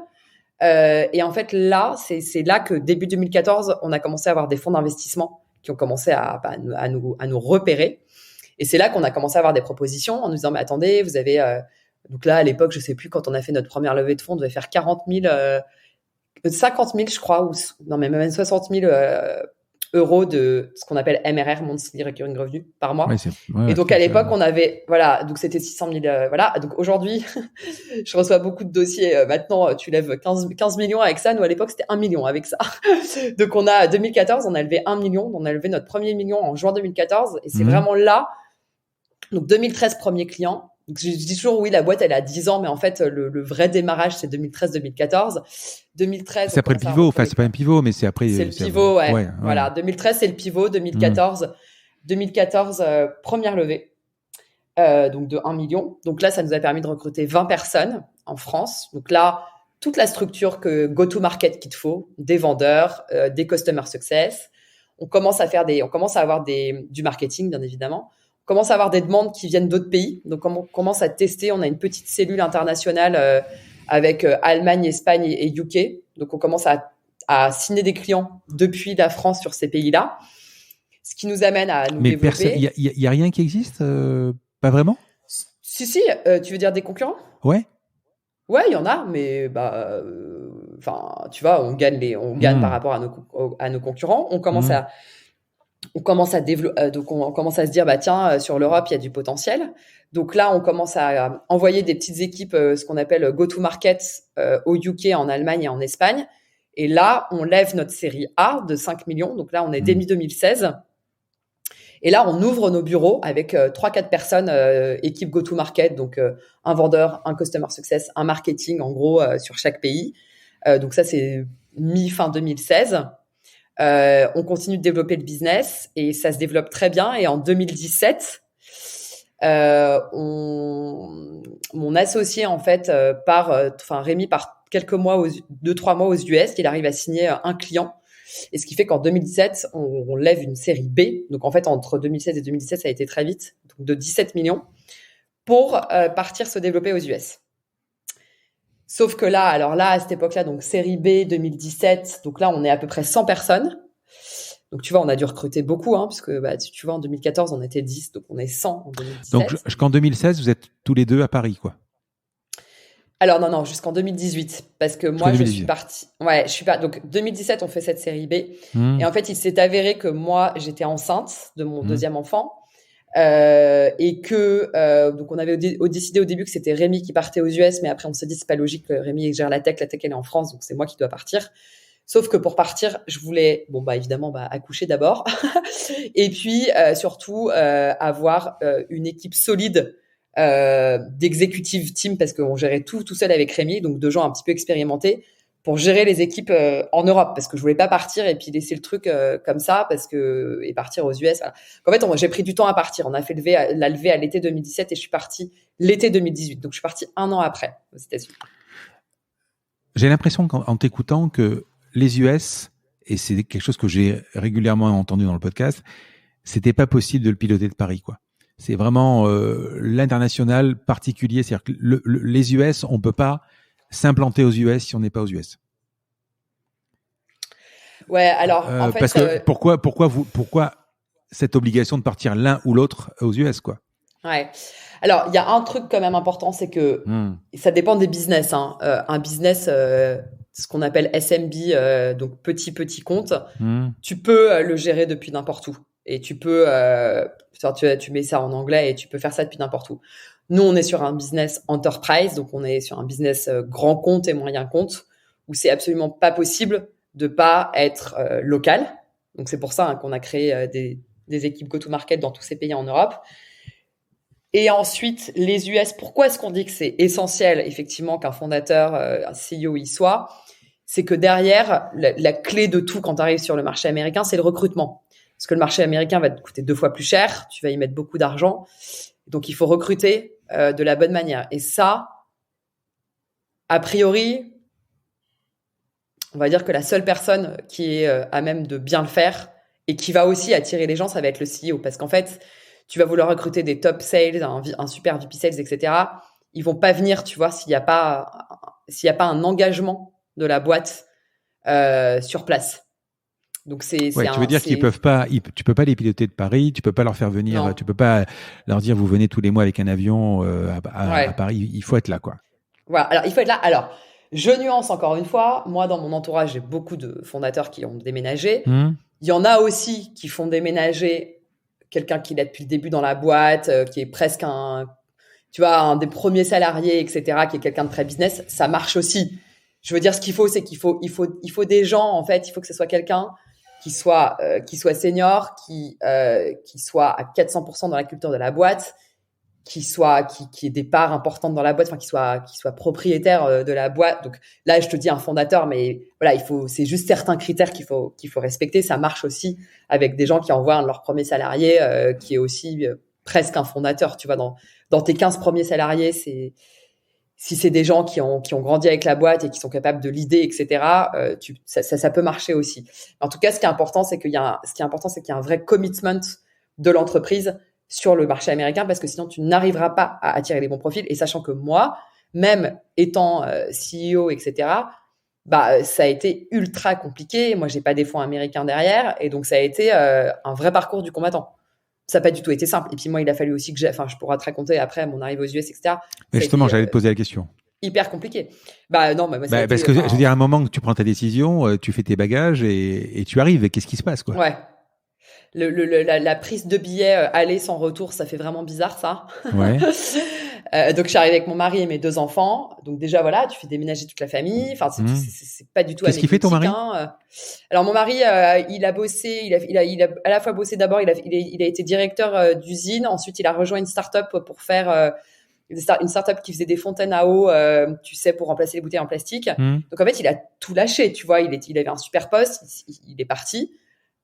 Et en fait là, c'est là que début 2014, on a commencé à avoir des fonds d'investissement qui ont commencé à nous repérer. Et c'est là qu'on a commencé à avoir des propositions en nous disant mais attendez, vous avez donc là à l'époque, je sais plus quand on a fait notre première levée de fonds, on devait faire 50 000, 50 000 je crois, ou non mais même 60 000 euros de ce qu'on appelle MRR, Monthly Recurring Revenue, par mois. Et donc, à l'époque, on avait, donc c'était 600 000, Donc, aujourd'hui, je reçois beaucoup de dossiers. Maintenant, tu lèves 15 millions avec ça. Nous, à l'époque, c'était 1 million avec ça. Donc, 2014, on a levé 1 million. On a levé notre premier million en juin 2014. Et c'est vraiment là. Donc, 2013, premier client. Donc, je dis toujours, oui, la boîte, elle a 10 ans, mais en fait, le vrai démarrage, c'est 2013-2014. 2013. C'est après le pivot, enfin, c'est pas un pivot, mais c'est après. C'est le pivot, ouais. Voilà. 2013, c'est le pivot. 2014, première levée. Donc, de 1 million. Donc là, ça nous a permis de recruter 20 personnes en France. Donc là, toute la structure que go-to-market qu'il te faut, des vendeurs, des customer success. On commence à avoir du marketing, bien évidemment. On commence à avoir des demandes qui viennent d'autres pays. Donc, on commence à tester. On a une petite cellule internationale avec Allemagne, Espagne et UK. Donc, on commence à signer des clients depuis la France sur ces pays-là. Ce qui nous amène à nous développer. Mais il n'y a rien qui existe Pas vraiment? Si, tu veux dire des concurrents? Ouais. Ouais, il y en a, mais enfin, tu vois, on gagne par rapport à nos concurrents. On commence à développer, donc on commence à se dire, bah tiens, sur l'Europe, il y a du potentiel. Donc là, on commence à envoyer des petites équipes, ce qu'on appelle go-to-market, au UK, en Allemagne et en Espagne. Et là, on lève notre série A de 5 millions. Donc là, on est dès mi-2016. Et là, on ouvre nos bureaux avec 3-4 personnes, équipe go-to-market, donc un vendeur, un customer success, un marketing, en gros, sur chaque pays. Donc ça, c'est mi-fin 2016. On continue de développer le business et ça se développe très bien. Et en 2017, mon associé, en fait, Rémi part quelques mois, 2-3 mois aux US. Il arrive à signer un client. Et ce qui fait qu'en 2017, on lève une série B. Donc, en fait, entre 2016 et 2017, ça a été très vite, donc de 17 millions, pour partir se développer aux US. Sauf que là, à cette époque-là, donc série B 2017, donc là, on est à peu près 100 personnes. Donc, tu vois, on a dû recruter beaucoup, puisque, tu vois, en 2014, on était 10, donc on est 100 en 2017. Donc, jusqu'en 2016, vous êtes tous les deux à Paris, quoi. Alors non, jusqu'en 2018, parce que moi, je suis partie. Ouais, donc 2017, on fait cette série B. Et en fait, il s'est avéré que moi, j'étais enceinte de mon deuxième enfant. Et que donc on avait décidé au début que c'était Rémi qui partait aux US, mais après on s'est dit c'est pas logique que Rémi gère la tech elle est en France, donc c'est moi qui dois partir. Sauf que pour partir, je voulais évidemment accoucher d'abord et puis surtout avoir une équipe solide d'executive team, parce qu'on gérait tout seul avec Rémi, donc de gens un petit peu expérimentés pour gérer les équipes en Europe, parce que je voulais pas partir et puis laisser le truc comme ça, et partir aux US. Voilà. En fait, j'ai pris du temps à partir. On a fait la levée à l'été 2017 et je suis partie l'été 2018. Donc, je suis partie 1 an après aux États-Unis. J'ai l'impression en t'écoutant que les US, et c'est quelque chose que j'ai régulièrement entendu dans le podcast, c'était pas possible de le piloter de Paris, quoi. C'est vraiment l'international particulier. C'est-à-dire que les US, on peut pas s'implanter aux US si on n'est pas aux US. Ouais, alors en fait, parce que pourquoi cette obligation de partir l'un ou l'autre aux US, quoi? Ouais. Alors il y a un truc quand même important, c'est que ça dépend des business. Un business, ce qu'on appelle SMB, donc petit compte, tu peux le gérer depuis n'importe où. Et tu peux, tu mets ça en anglais et tu peux faire ça depuis n'importe où. Nous, on est sur un business enterprise, donc on est sur un business grand compte et moyen compte, où c'est absolument pas possible de pas être local. Donc c'est pour ça qu'on a créé des équipes go-to-market dans tous ces pays en Europe. Et ensuite, les US, pourquoi est-ce qu'on dit que c'est essentiel, effectivement, qu'un fondateur, un CEO y soit? C'est que derrière, la clé de tout quand tu arrives sur le marché américain, c'est le recrutement. Parce que le marché américain va te coûter 2 fois plus cher, tu vas y mettre beaucoup d'argent. Donc, il faut recruter de la bonne manière. Et ça, a priori, on va dire que la seule personne qui est à même de bien le faire et qui va aussi attirer les gens, ça va être le CEO. Parce qu'en fait, tu vas vouloir recruter des top sales, un super VP sales, etc. Ils vont pas venir, tu vois, s'il y a pas un engagement de la boîte sur place. Donc tu veux dire qu'ils peuvent pas, tu peux pas les piloter de Paris, tu peux pas leur faire venir, non. Tu peux pas leur dire vous venez tous les mois avec un avion à Paris. Il faut être là, quoi. Voilà. Alors il faut être là. Alors je nuance encore une fois. Moi, dans mon entourage, j'ai beaucoup de fondateurs qui ont déménagé. Il y en a aussi qui font déménager quelqu'un qui est depuis le début dans la boîte, qui est presque un des premiers salariés, etc., qui est quelqu'un de très business. Ça marche aussi. Je veux dire, ce qu'il faut, c'est qu'il faut des gens, en fait. Il faut que ce soit quelqu'un qui soit senior, qui soit à 400% dans la culture de la boîte, qui ait des parts importantes dans la boîte, enfin qui soit propriétaire de la boîte. Donc là, je te dis un fondateur, mais voilà, c'est juste certains critères qu'il faut respecter. Ça marche aussi avec des gens qui envoient un de leurs premiers salariés, qui est aussi presque un fondateur. Tu vois, dans tes 15 premiers salariés, si c'est des gens qui ont grandi avec la boîte et qui sont capables de l'idée, etc., ça peut marcher aussi. En tout cas, ce qui est important, c'est qu'il y a un vrai commitment de l'entreprise sur le marché américain, parce que sinon, tu n'arriveras pas à attirer les bons profils. Et sachant que moi, même étant CEO, etc., ça a été ultra compliqué. Moi, j'ai pas des fonds américains derrière. Et donc, ça a été un vrai parcours du combattant. Ça n'a pas du tout été simple. Et puis moi, il a fallu aussi je pourrais te raconter après mon arrivée aux US, etc. Mais justement, j'allais te poser la question. hyper compliqué. Bah non, moi, ça a été, Parce que je veux dire, à un moment que tu prends ta décision, tu fais tes bagages et tu arrives. Et qu'est-ce qui se passe, quoi? Ouais. La prise de billet aller sans retour, ça fait vraiment bizarre, ça. Ouais. Donc, je suis arrivée avec mon mari et mes 2 enfants. Donc, déjà, voilà, tu fais déménager toute la famille. Enfin, c'est pas du tout Qu'est-ce qu'il fait, ton anecdotique, mari? hein. Alors, mon mari, il a bossé, il a à la fois bossé d'abord, il a été directeur d'usine. Ensuite, il a rejoint une start-up pour faire une start-up qui faisait des fontaines à eau, tu sais, pour remplacer les bouteilles en plastique. Donc, en fait, il a tout lâché, tu vois. Il avait un super poste, il est parti.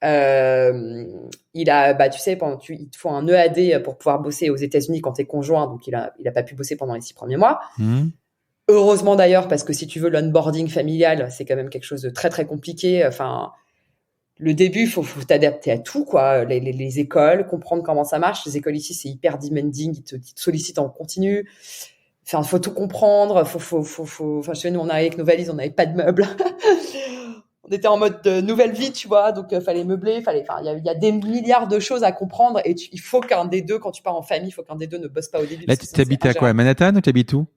Il a, tu sais, il te faut un EAD pour pouvoir bosser aux États-Unis quand t'es conjoint, donc il a pas pu bosser pendant les 6 premiers mois. Heureusement d'ailleurs, parce que si tu veux l'onboarding familial, c'est quand même quelque chose de très très compliqué. Enfin, le début, faut t'adapter à tout, quoi. Les écoles, comprendre comment ça marche. Les écoles ici, c'est hyper demanding, ils te sollicitent en continu. Enfin, faut tout comprendre. Enfin, chez nous, on arrivait avec nos valises, on n'avait pas de meubles. On était en mode de nouvelle vie, tu vois, donc fallait meubler, il y a des milliards de choses à comprendre et il faut qu'un des deux, quand tu pars en famille, il faut qu'un des deux ne bosse pas au début. Là, tu habites à quoi? À Manhattan ou tu habites où?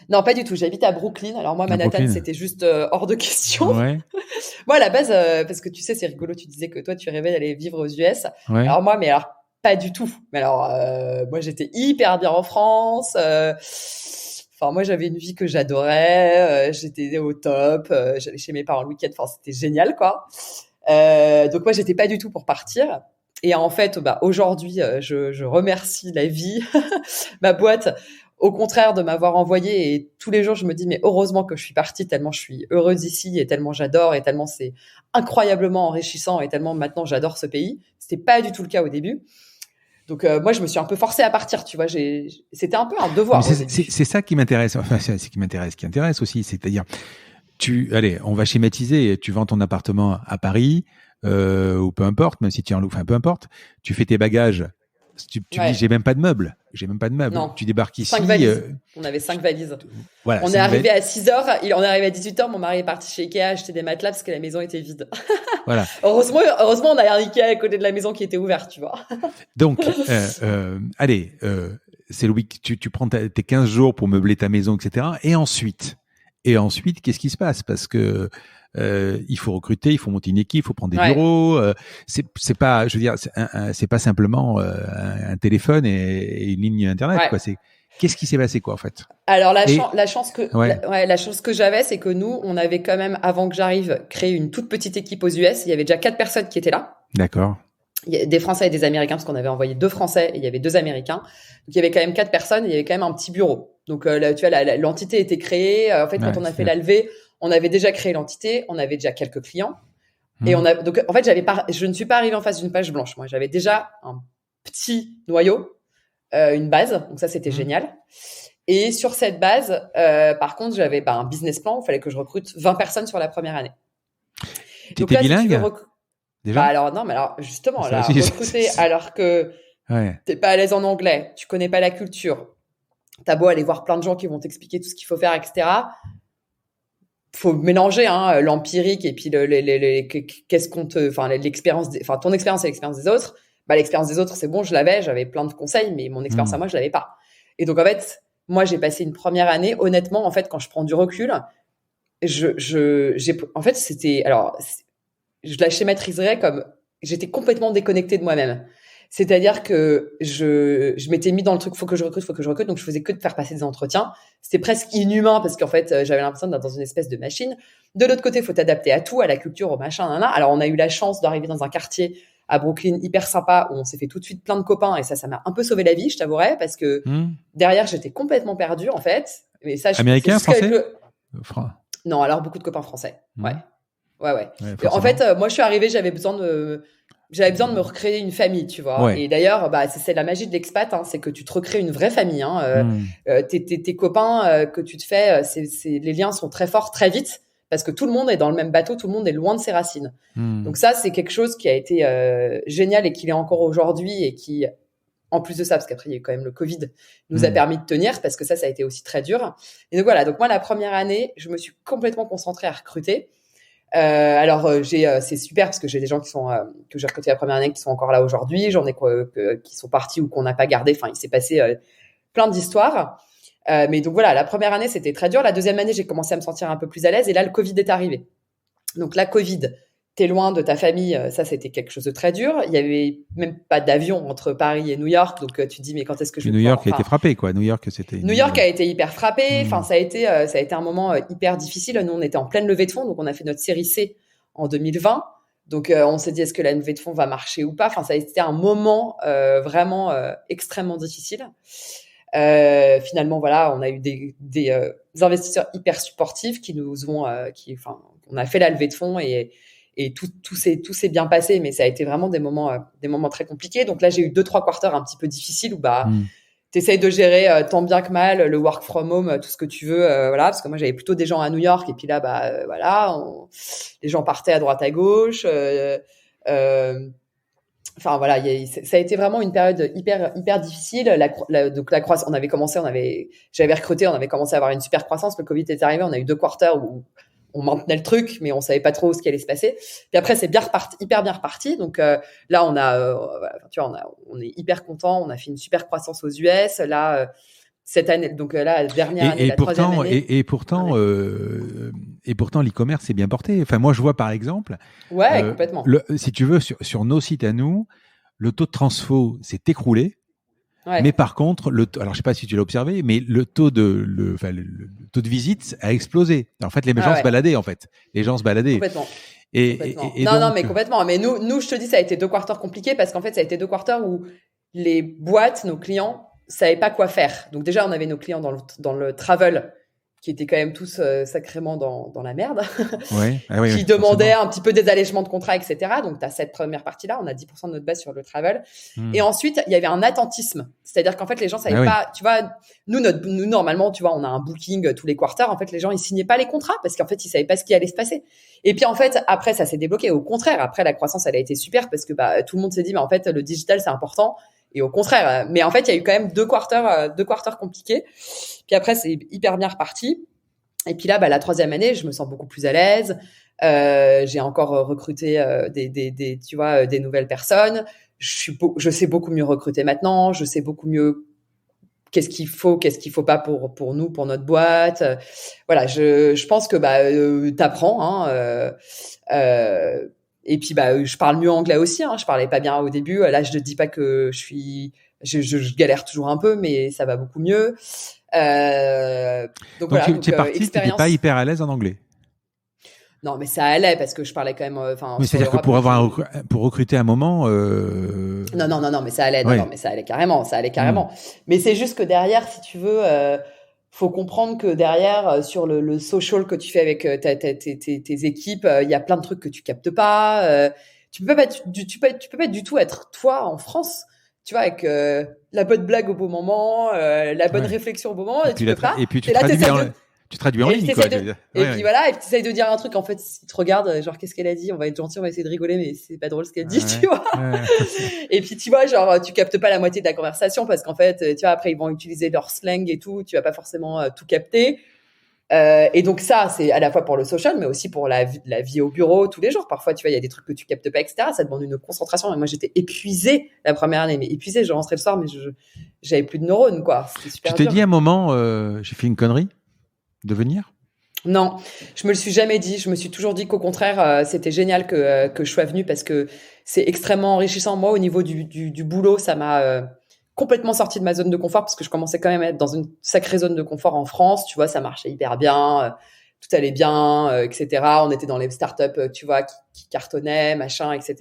Non, pas du tout. J'habite à Brooklyn. Alors moi, Manhattan, c'était juste hors de question. Ouais. Moi, à la base, parce que tu sais, c'est rigolo. Tu disais que toi, tu rêvais d'aller vivre aux US. Ouais. Alors moi, mais alors pas du tout. Mais alors, moi, j'étais hyper bien en France. Enfin, moi, j'avais une vie que j'adorais. J'étais au top. J'allais chez mes parents le week-end. Enfin, c'était génial, quoi. Donc moi, j'étais pas du tout pour partir. Et en fait, aujourd'hui, je remercie la vie, ma boîte, au contraire de m'avoir envoyé. Et tous les jours, je me dis, mais heureusement que je suis partie, tellement je suis heureuse ici et tellement j'adore et tellement c'est incroyablement enrichissant et tellement maintenant j'adore ce pays. C'était pas du tout le cas au début. Donc moi, je me suis un peu forcée à partir, tu vois. C'était un peu un devoir. C'est ça qui m'intéresse. Enfin, c'est ce qui intéresse aussi, c'est-à-dire, allez, on va schématiser. Tu vends ton appartement à Paris ou peu importe, même si tu es en enfin peu importe. Tu fais tes bagages. Tu dis, j'ai même pas de meubles. Non. Tu débarques ici. 5 valises. On avait 5 valises. Voilà, on est arrivé à 6h. On est arrivé à 18h. Mon mari est parti chez Ikea acheter des matelas parce que la maison était vide. Voilà. Heureusement, on a un Ikea à côté de la maison qui était ouvert, tu vois. Donc, allez, c'est le week. Tu prends tes 15 jours pour meubler ta maison, etc. Et ensuite, qu'est-ce qui se passe? Parce que il faut recruter, il faut monter une équipe, il faut prendre des bureaux. C'est pas, je veux dire, c'est pas simplement un téléphone et une ligne internet. Quoi. Qu'est-ce qui s'est passé, quoi, en fait? Alors la chance que j'avais, c'est que nous, on avait quand même, avant que j'arrive, créé une toute petite équipe aux US. Il y avait déjà 4 personnes qui étaient là. D'accord. Il y a des Français et des Américains, parce qu'on avait envoyé 2 Français et il y avait 2 Américains. Donc il y avait quand même 4 personnes et il y avait quand même un petit bureau. Donc là, tu vois, l'entité était créée. En fait, quand on a fait la levée, on avait déjà créé l'entité, on avait déjà quelques clients. Et donc en fait, je ne suis pas arrivée en face d'une page blanche. Moi, j'avais déjà un petit noyau, une base. Donc ça, c'était génial. Et sur cette base, par contre, j'avais un business plan. Il fallait que je recrute 20 personnes sur la première année. T'étais bilingue? Déjà alors non, mais alors justement, là, recruter alors que t'es pas à l'aise en anglais, tu connais pas la culture, t'as beau aller voir plein de gens qui vont t'expliquer tout ce qu'il faut faire, etc. Faut mélanger l'empirique et puis qu'est-ce qu'on l'expérience, ton expérience et l'expérience des autres. L'expérience des autres, c'est bon, j'avais plein de conseils, mais mon expérience à moi, je l'avais pas. Et donc en fait, moi, j'ai passé une première année, honnêtement, en fait, quand je prends du recul, en fait, c'était, alors, je la schématiserais comme j'étais complètement déconnectée de moi-même. C'est-à-dire que je m'étais mis dans le truc, faut que je recrute, donc je faisais que de faire passer des entretiens. C'était presque inhumain parce qu'en fait, j'avais l'impression d'être dans une espèce de machine. De l'autre côté, faut t'adapter à tout, à la culture, au machin, nan, nan. Alors, on a eu la chance d'arriver dans un quartier à Brooklyn hyper sympa où on s'est fait tout de suite plein de copains et ça m'a un peu sauvé la vie, je t'avouerais, parce que derrière, j'étais complètement perdue, en fait. Mais ça, Américain, français? Non, alors beaucoup de copains français. Ouais. En fait, moi, je suis arrivée, j'avais besoin de me recréer une famille, tu vois. Ouais. Et d'ailleurs, c'est la magie de l'expat, c'est que tu te recrées une vraie famille. Tes copains que tu te fais, les liens sont très forts très vite parce que tout le monde est dans le même bateau, tout le monde est loin de ses racines. Donc ça, c'est quelque chose qui a été génial et qui l'est encore aujourd'hui et qui, en plus de ça, parce qu'après il y a eu quand même le Covid, nous a permis de tenir parce que ça a été aussi très dur. Et donc voilà. Donc moi, la première année, je me suis complètement concentrée à recruter. C'est super parce que j'ai des gens que j'ai recrutés la première année qui sont encore là aujourd'hui. J'en ai qui sont partis ou qu'on n'a pas gardé. Enfin, il s'est passé plein d'histoires. Mais donc voilà, la première année, c'était très dur. La deuxième année, j'ai commencé à me sentir un peu plus à l'aise. Et là, le Covid est arrivé. Donc la Covid, t'es loin de ta famille, ça c'était quelque chose de très dur. Il y avait même pas d'avion entre Paris et New York, donc tu te dis mais quand est-ce que je Et vais New pouvoir... York a été frappé, quoi. New York, c'était une New York ville. a été hyper frappé. Enfin, Hmm. ça a été un moment hyper difficile. Nous, on était en pleine levée de fonds, donc on a fait notre série C en 2020. Donc on s'est dit est-ce que la levée de fonds va marcher ou pas. Enfin, ça a été un moment vraiment extrêmement difficile. Finalement, voilà, on a eu des investisseurs hyper supportifs qui nous ont, on a fait la levée de fonds et tout s'est bien passé, mais ça a été vraiment des moments très compliqués. Donc là, j'ai eu 2-3 quarters un petit peu difficiles où t'essayes de gérer tant bien que mal le work from home, tout ce que tu veux, voilà, parce que moi j'avais plutôt des gens à New York et puis là, voilà, les gens partaient à droite à gauche. Enfin voilà, ça a été vraiment une période hyper difficile. Donc la croissance, j'avais recruté, on avait commencé à avoir une super croissance. Le Covid est arrivé, on a eu 2 quarters où on maintenait le truc, mais on savait pas trop ce qui allait se passer. Puis après, c'est hyper bien reparti. Donc là, on est hyper content. On a fait une super croissance aux US. Là, cette année, donc là, la dernière année, la troisième année. Et pourtant, l'e-commerce est bien porté. Enfin, moi, je vois par exemple, Ouais, complètement. si tu veux, sur nos sites à nous, le taux de transfo s'est écroulé. Ouais. Mais par contre, alors je sais pas si tu l'as observé, mais le taux de visite a explosé. En fait, les gens se baladaient, en fait. Les gens se baladaient. Complètement. Non, mais complètement. Mais nous, je te dis, ça a été 2 quarters compliqués parce qu'en fait, ça a été 2 quarters où les boîtes, nos clients, savaient pas quoi faire. Donc déjà, on avait nos clients dans le travel qui étaient quand même tous sacrément dans la merde, qui demandaient un petit peu des allègements de contrats, etc. Donc, tu as cette première partie-là, on a 10% de notre base sur le travel. Et ensuite, il y avait un attentisme. C'est-à-dire qu'en fait, les gens savaient pas, tu vois, nous, normalement, tu vois, on a un booking tous les quarters. En fait, les gens, ils signaient pas les contrats parce qu'en fait, ils savaient pas ce qui allait se passer. Et puis, en fait, après, ça s'est débloqué. Au contraire, après, la croissance, elle a été super parce que tout le monde s'est dit, mais en fait, le digital, c'est important. Et au contraire, mais en fait, il y a eu quand même 2 quarters compliqués. Puis après, c'est hyper bien reparti. Et puis là, la troisième année, je me sens beaucoup plus à l'aise. J'ai encore recruté des nouvelles personnes. Je sais beaucoup mieux recruter maintenant. Je sais beaucoup mieux qu'est-ce qu'il faut pas pour nous, pour notre boîte. Voilà, je pense que t'apprends. Et puis je parle mieux anglais aussi. Je parlais pas bien au début. Là, je ne dis pas que je galère toujours un peu, mais ça va beaucoup mieux. Donc voilà. Tu es parti, tu n'étais pas hyper à l'aise en anglais. Non, mais ça allait parce que je parlais quand même. Mais c'est-à-dire que pour recruter un moment. Non, mais ça allait. Non, mais ça allait carrément. Mais c'est juste que derrière, si tu veux, faut comprendre que derrière, sur le social que tu fais avec tes équipes, il y a plein de trucs que tu captes pas. Tu peux pas du tout être toi en France. Tu vois, avec la bonne blague au bon moment, la bonne réflexion au bon moment, tu peux pas. Et puis tu traduis en ligne, quoi. Puis voilà, et puis tu essayes de dire un truc, en fait, si tu te regardes, genre, qu'est-ce qu'elle a dit? On va être gentil, on va essayer de rigoler, mais c'est pas drôle ce qu'elle dit, tu vois. Et puis, tu vois, genre, tu captes pas la moitié de la conversation parce qu'en fait, tu vois, après, ils vont utiliser leur slang et tout, tu vas pas forcément tout capter. Et donc ça, c'est à la fois pour le social, mais aussi pour la vie au bureau tous les jours. Parfois, tu vois, il y a des trucs que tu captes pas, etc. Ça demande une concentration. Et moi, j'étais épuisée la première année, mais épuisée. Je rentrais le soir, mais j'avais plus de neurones, quoi. C'était super dur. Tu t'es dit à un moment, j'ai fait une connerie de venir? Non, je me le suis jamais dit. Je me suis toujours dit qu'au contraire, c'était génial que je sois venue parce que c'est extrêmement enrichissant. Moi, au niveau du boulot, ça m'a complètement sorti de ma zone de confort parce que je commençais quand même à être dans une sacrée zone de confort en France. Tu vois, ça marchait hyper bien, tout allait bien, etc. On était dans les startups, tu vois, qui cartonnaient, machin, etc.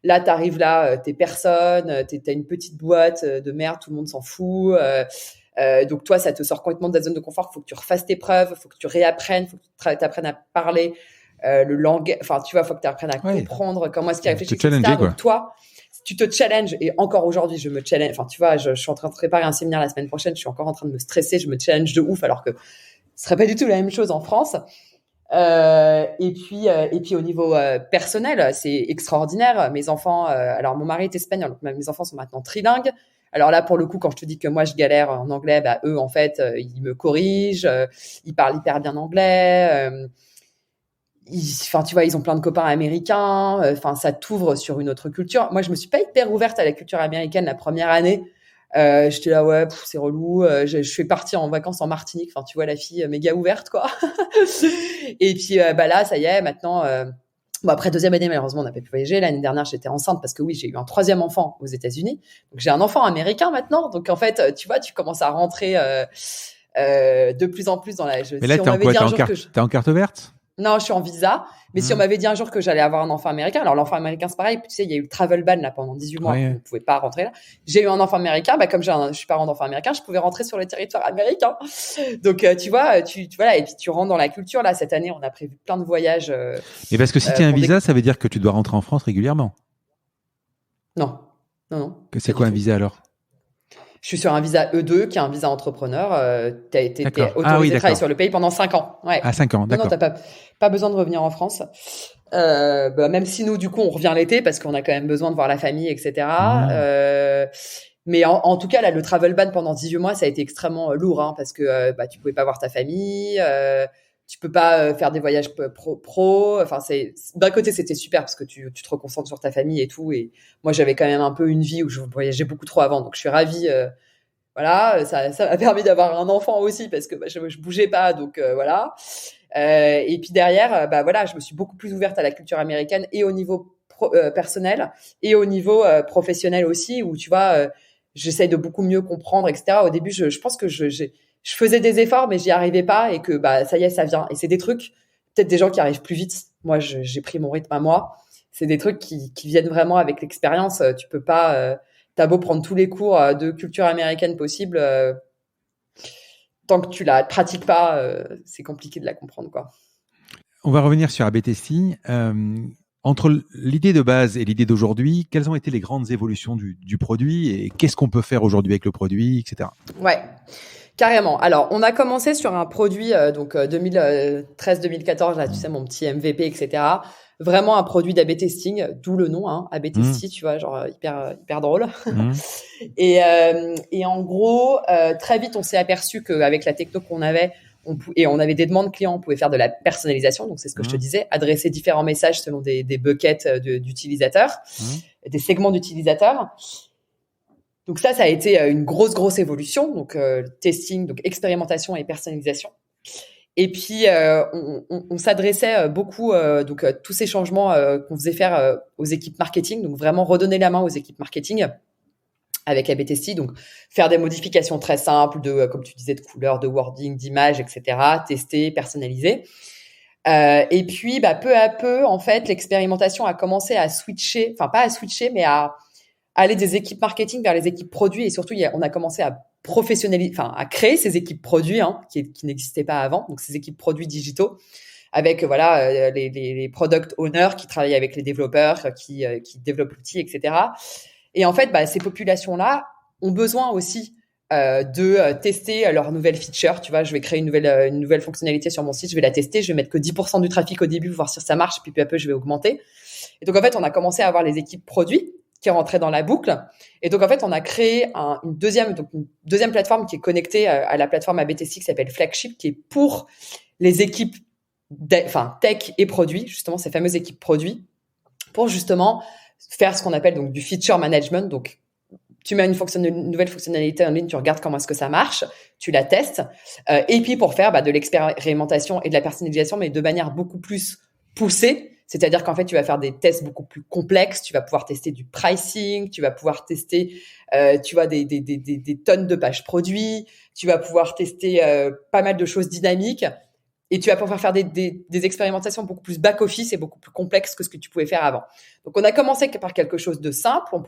Là, t'arrives là, t'es personne, t'as une petite boîte de merde, tout le monde s'en fout. Donc toi, ça te sort complètement de ta zone de confort. Il faut que tu refasses tes preuves, il faut que tu réapprennes, il faut que tu apprennes à parler le langage. Enfin, tu vois, il faut que tu apprennes à comprendre comment est-ce qu'il réfléchit, etc. Donc toi, tu te challenges, et encore aujourd'hui, je me challenge. Enfin, tu vois, je suis en train de préparer un séminaire la semaine prochaine, je suis encore en train de me stresser, je me challenge de ouf, alors que ce serait pas du tout la même chose en France. Et puis au niveau personnel, c'est extraordinaire. Mes enfants, alors mon mari est espagnol, donc mes enfants sont maintenant trilingues. Alors là, pour le coup, quand je te dis que moi je galère en anglais, eux en fait, ils me corrigent, ils parlent hyper bien anglais. Enfin, tu vois, ils ont plein de copains américains. Enfin, ça t'ouvre sur une autre culture. Moi, je me suis pas hyper ouverte à la culture américaine la première année. J'étais là, ouais, c'est relou. Je suis partie en vacances en Martinique. Enfin, tu vois, la fille méga ouverte, quoi. Et puis, là, ça y est, maintenant. Bon, après 2e année, malheureusement, on n'a pas pu voyager. L'année dernière, j'étais enceinte parce que oui, j'ai eu un 3e enfant aux États-Unis. Donc, j'ai un enfant américain maintenant. Donc, en fait, tu vois, tu commences à rentrer de plus en plus dans la. Mais là, Si on m'avait dit un jour t'es en carte verte? Non, je suis en visa. Mais si on m'avait dit un jour que j'allais avoir un enfant américain, alors l'enfant américain, c'est pareil. Tu sais, il y a eu le travel ban là pendant 18 mois. Ouais. On ne pouvait pas rentrer là. J'ai eu un enfant américain. Comme je suis parent d'enfant américain, je pouvais rentrer sur le territoire américain. Donc, tu vois, voilà. Et puis, tu rentres dans la culture. Là, cette année, on a prévu plein de voyages. Mais parce que si tu as un visa, ça veut dire que tu dois rentrer en France régulièrement. Non. C'est quoi un visa alors? Je suis sur un visa E2, qui est un visa entrepreneur. T'es autorisé à travailler sur le pays pendant 5 ans. Ouais. 5 ans, d'accord. Non, t'as pas besoin de revenir en France. Même si nous, du coup, on revient l'été parce qu'on a quand même besoin de voir la famille, etc. Mais en tout cas, là, le travel ban pendant 18 mois, ça a été extrêmement lourd, hein, parce que tu pouvais pas voir ta famille, tu peux pas faire des voyages pro. Enfin, d'un côté, c'était super parce que tu te reconcentres sur ta famille et tout. Et moi, j'avais quand même un peu une vie où je voyageais beaucoup trop avant, donc je suis ravie. Voilà, ça m'a permis d'avoir un enfant aussi parce que je bougeais pas, donc voilà. Et puis derrière, voilà, je me suis beaucoup plus ouverte à la culture américaine et au niveau personnel et au niveau professionnel aussi, où tu vois, j'essaye de beaucoup mieux comprendre, etc. Au début, je pense que je faisais des efforts, mais j'y arrivais pas, et que ça y est, ça vient. Et c'est des trucs, peut-être des gens qui arrivent plus vite. Moi, j'ai pris mon rythme à moi. C'est des trucs qui viennent vraiment avec l'expérience. Tu peux pas, t'as beau prendre tous les cours de culture américaine possible, tant que tu la pratiques pas, c'est compliqué de la comprendre, quoi. On va revenir sur A/B testing. Entre l'idée de base et l'idée d'aujourd'hui, quelles ont été les grandes évolutions du produit et qu'est-ce qu'on peut faire aujourd'hui avec le produit, etc. Ouais, carrément. Alors, on a commencé sur un produit, 2013-2014, là, tu sais, mon petit MVP, etc. Vraiment un produit d'A/B testing, d'où le nom, hein, A/B testing, tu vois, genre hyper drôle. Et en gros, très vite, on s'est aperçu qu'avec la techno qu'on avait, on avait des demandes clients, on pouvait faire de la personnalisation. Donc, c'est ce que je te disais, adresser différents messages selon des buckets d'utilisateurs, des segments d'utilisateurs. Donc ça a été une grosse évolution. Donc, testing, donc expérimentation et personnalisation. Et puis, on s'adressait beaucoup, tous ces changements qu'on faisait faire aux équipes marketing. Donc, vraiment redonner la main aux équipes marketing avec A/B testing, donc faire des modifications très simples comme tu disais, de couleurs, de wording, d'images, etc. Tester, personnaliser. Et puis, peu à peu, en fait, l'expérimentation a commencé à switcher, enfin pas à switcher, mais à aller des équipes marketing vers les équipes produits. Et surtout, on a commencé à professionnaliser, enfin à créer ces équipes produits qui n'existaient pas avant. Donc ces équipes produits digitaux avec les product owners qui travaillent avec les développeurs, qui développent l'outil, etc. Et en fait, ces populations-là ont besoin aussi de tester leurs nouvelles features. Tu vois, je vais créer une nouvelle fonctionnalité sur mon site, je vais la tester, je vais mettre que 10% du trafic au début, voir si ça marche, puis peu à peu, je vais augmenter. Et donc, en fait, on a commencé à avoir les équipes produits qui rentraient dans la boucle. Et donc, en fait, on a créé une deuxième plateforme qui est connectée à la plateforme A/B testing qui s'appelle Flagship, qui est pour les équipes tech et produits, justement, ces fameuses équipes produits, pour justement faire ce qu'on appelle donc du feature management. Donc, tu mets une nouvelle fonctionnalité en ligne, tu regardes comment est-ce que ça marche, tu la testes, et puis pour faire de l'expérimentation et de la personnalisation, mais de manière beaucoup plus poussée. C'est-à-dire qu'en fait, tu vas faire des tests beaucoup plus complexes, tu vas pouvoir tester du pricing, tu vas pouvoir tester, des tonnes de pages produits, tu vas pouvoir tester pas mal de choses dynamiques. Et tu vas pouvoir faire des expérimentations beaucoup plus back-office et beaucoup plus complexes que ce que tu pouvais faire avant. Donc, on a commencé par quelque chose de simple. Tu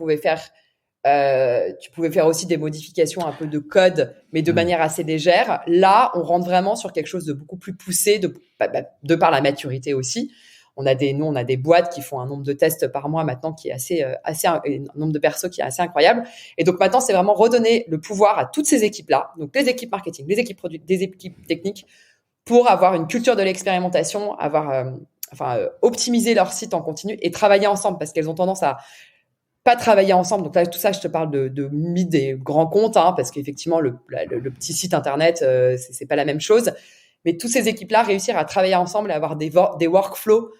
pouvais faire aussi des modifications un peu de code, mais de manière assez légère. Là, on rentre vraiment sur quelque chose de beaucoup plus poussé, de par la maturité aussi. On a des boîtes qui font un nombre de tests par mois maintenant qui est un nombre de persos qui est assez incroyable. Et donc maintenant, c'est vraiment redonner le pouvoir à toutes ces équipes-là, donc les équipes marketing, les équipes produits, des équipes techniques, pour avoir une culture de l'expérimentation, optimiser leur site en continu et travailler ensemble, parce qu'elles ont tendance à pas travailler ensemble. Donc là, tout ça, je te parle de des grands comptes, parce qu'effectivement, le petit site internet, c'est pas la même chose. Mais toutes ces équipes-là réussir à travailler ensemble et avoir des workflows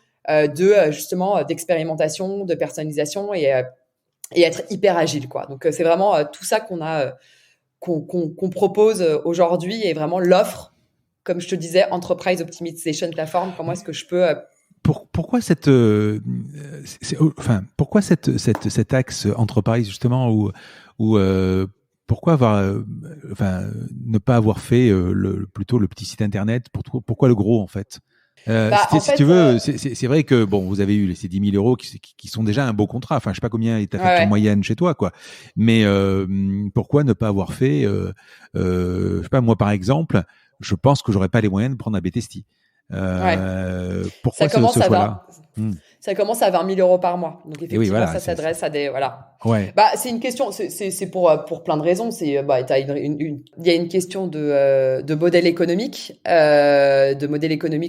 justement d'expérimentation, de personnalisation et et être hyper agile, quoi. Donc, c'est vraiment tout ça qu'on propose aujourd'hui, et vraiment l'offre, comme je te disais, Enterprise Optimization Platform. Comment est-ce que je peux Pourquoi pourquoi cet axe enterprise justement ou pourquoi ne pas avoir fait plutôt le petit site internet, pourquoi le gros en fait? en Si fait, tu veux, c'est vrai que bon, vous avez eu ces 10 000 euros qui sont déjà un beau contrat. Enfin, je sais pas combien est ta facture moyenne chez toi, quoi. Mais pourquoi ne pas avoir fait, je sais pas, moi par exemple, je pense que j'aurais pas les moyens de prendre un BTST. Pourquoi ce choix-là? Ça commence à 20 000 euros par mois. Donc, effectivement, oui, voilà, ça s'adresse à des, voilà. Ouais. C'est une question, c'est pour plein de raisons. Il y a une question de modèle économique,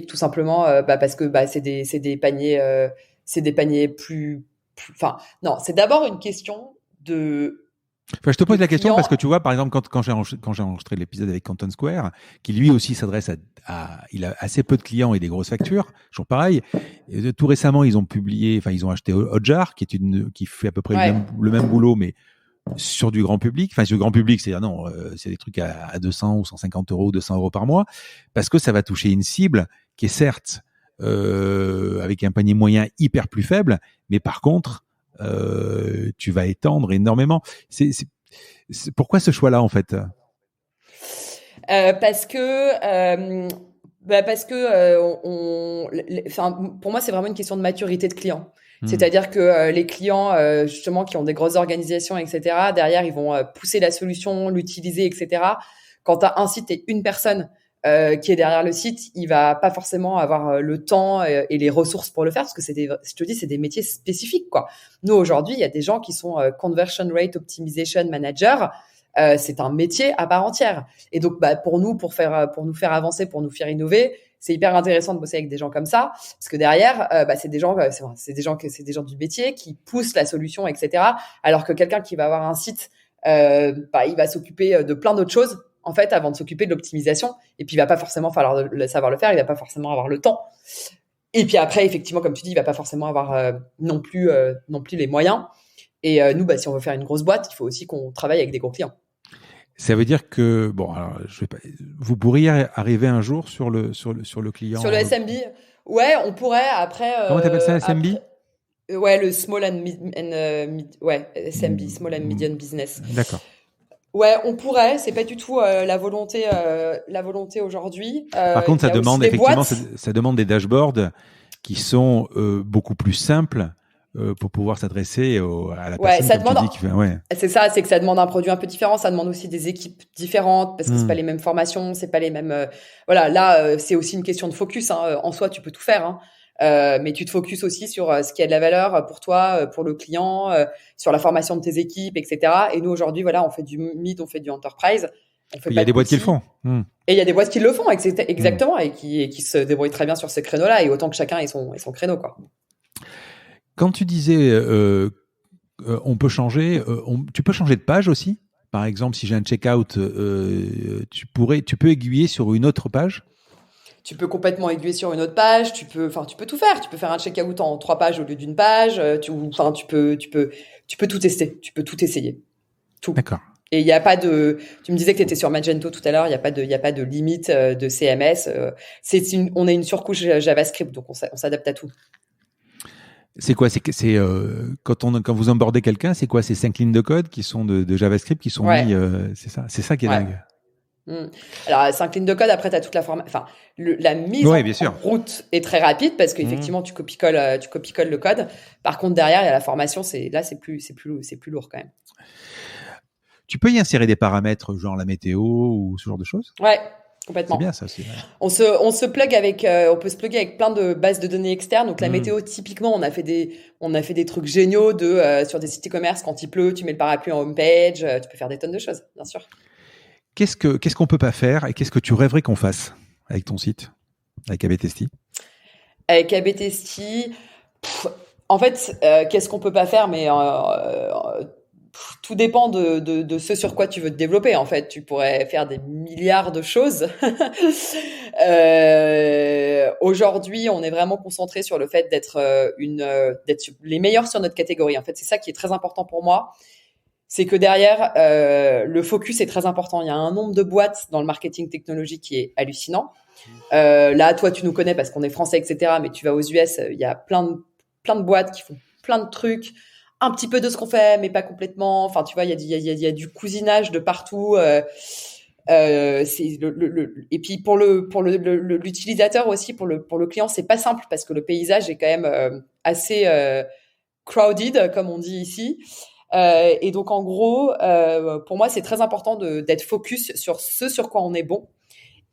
tout simplement, parce que, c'est des paniers enfin, non, c'est d'abord une question de. Enfin, je te pose la question parce que tu vois, par exemple, quand j'ai enregistré l'épisode avec Canton Square, qui lui aussi s'adresse il a assez peu de clients et des grosses factures, toujours pareil. Et tout récemment, ils ont acheté Hotjar, qui fait à peu près le même boulot, mais sur du grand public. Enfin, sur du grand public, c'est-à-dire non, c'est des trucs à 200 ou 150 euros, 200 euros par mois, parce que ça va toucher une cible qui est certes avec un panier moyen hyper plus faible, mais par contre, tu vas étendre énormément. Pourquoi ce choix-là en fait? Parce que pour moi, c'est vraiment une question de maturité de client. C'est-à-dire que les clients, justement, qui ont des grosses organisations, etc., derrière, ils vont pousser la solution, l'utiliser, etc. Quand tu as un site et une personne qui est derrière le site, il va pas forcément avoir le temps et les ressources pour le faire, parce que c'est des métiers spécifiques, quoi. Nous, aujourd'hui, il y a des gens qui sont Conversion Rate Optimization Manager. C'est un métier à part entière. Et donc, pour nous faire avancer, pour nous faire innover, c'est hyper intéressant de bosser avec des gens comme ça, parce que derrière, c'est des gens du métier qui poussent la solution, etc. Alors que quelqu'un qui va avoir un site, il va s'occuper de plein d'autres choses, en fait, avant de s'occuper de l'optimisation. Et puis, il va pas forcément savoir le faire, il va pas forcément avoir le temps. Et puis après, effectivement, comme tu dis, il va pas forcément avoir non plus les moyens. Et nous, si on veut faire une grosse boîte, il faut aussi qu'on travaille avec des gros clients. Ça veut dire que vous pourriez arriver un jour sur le client. Sur le SMB, ouais, on pourrait après. Comment t'appelles ça, SMB? Ouais, le small SMB, small and medium business. D'accord. Ouais, on pourrait. C'est pas du tout la volonté aujourd'hui. Par contre, ça demande des dashboards qui sont beaucoup plus simples pour pouvoir s'adresser à la personne comme tu dis qui fait. Ouais. C'est ça, c'est que ça demande un produit un peu différent. Ça demande aussi des équipes différentes parce que c'est pas les mêmes formations, c'est pas les mêmes. Voilà, là, c'est aussi une question de focus. Hein. En soi, tu peux tout faire. Hein. Mais tu te focuses aussi sur ce qui a de la valeur pour toi, pour le client, sur la formation de tes équipes, etc. Et nous, aujourd'hui, voilà, on fait du mid, on fait du enterprise. Il y a des boîtes qui le font. Et il y a des boîtes qui le font, exactement, et qui se débrouillent très bien sur ce créneau-là, et autant que chacun ait son créneau, quoi. Quand tu disais on peut changer, tu peux changer de page aussi. Par exemple, si j'ai un checkout, tu peux aiguiller sur une autre page. Tu peux complètement aiguiller sur une autre page. Tu peux tout faire. Tu peux faire un checkout en 3 pages au lieu d'une page. Tu peux tout tester. Tu peux tout essayer. Tout. D'accord. Et il y a pas de. Tu me disais que tu étais sur Magento tout à l'heure. Il y a pas de limite de CMS. On a une surcouche JavaScript, donc on s'adapte à tout. C'est quoi? C'est quand vous onboardez quelqu'un, c'est quoi? C'est 5 lignes de code qui sont de JavaScript qui sont mis. C'est ça qui est dingue. Alors 5 lignes de code. Après, tu as toute la la mise en route est très rapide parce qu'effectivement, tu copies-colles le code. Par contre, derrière, il y a la formation. C'est plus lourd quand même. Tu peux y insérer des paramètres genre la météo ou ce genre de choses? Ouais. Complètement. C'est bien ça aussi. Ouais. On se plug on peut se plugger avec plein de bases de données externes. Donc la météo, typiquement, on a fait des trucs géniaux sur des sites e-commerce. Quand il pleut, tu mets le parapluie en homepage. Tu peux faire des tonnes de choses, bien sûr. Qu'est-ce qu'on peut pas faire et qu'est-ce que tu rêverais qu'on fasse avec ton site, avec ABTST? Avec ABTST, en fait, qu'est-ce qu'on peut pas faire? Mais tout dépend de ce sur quoi tu veux te développer. En fait, tu pourrais faire des milliards de choses. Aujourd'hui, on est vraiment concentré sur le fait d'être d'être les meilleurs sur notre catégorie. En fait, c'est ça qui est très important pour moi. C'est que derrière, le focus est très important. Il y a un nombre de boîtes dans le marketing technologique qui est hallucinant. Là, toi, tu nous connais parce qu'on est français, etc. Mais tu vas aux US, il y a plein de boîtes qui font plein de trucs, un petit peu de ce qu'on fait, mais pas complètement. Enfin, tu vois, il y a du cousinage de partout. C'est et puis pour l'utilisateur aussi, pour le client, c'est pas simple parce que le paysage est quand même assez crowded, comme on dit ici. Et donc en gros, pour moi, c'est très important d'être focus sur ce sur quoi on est bon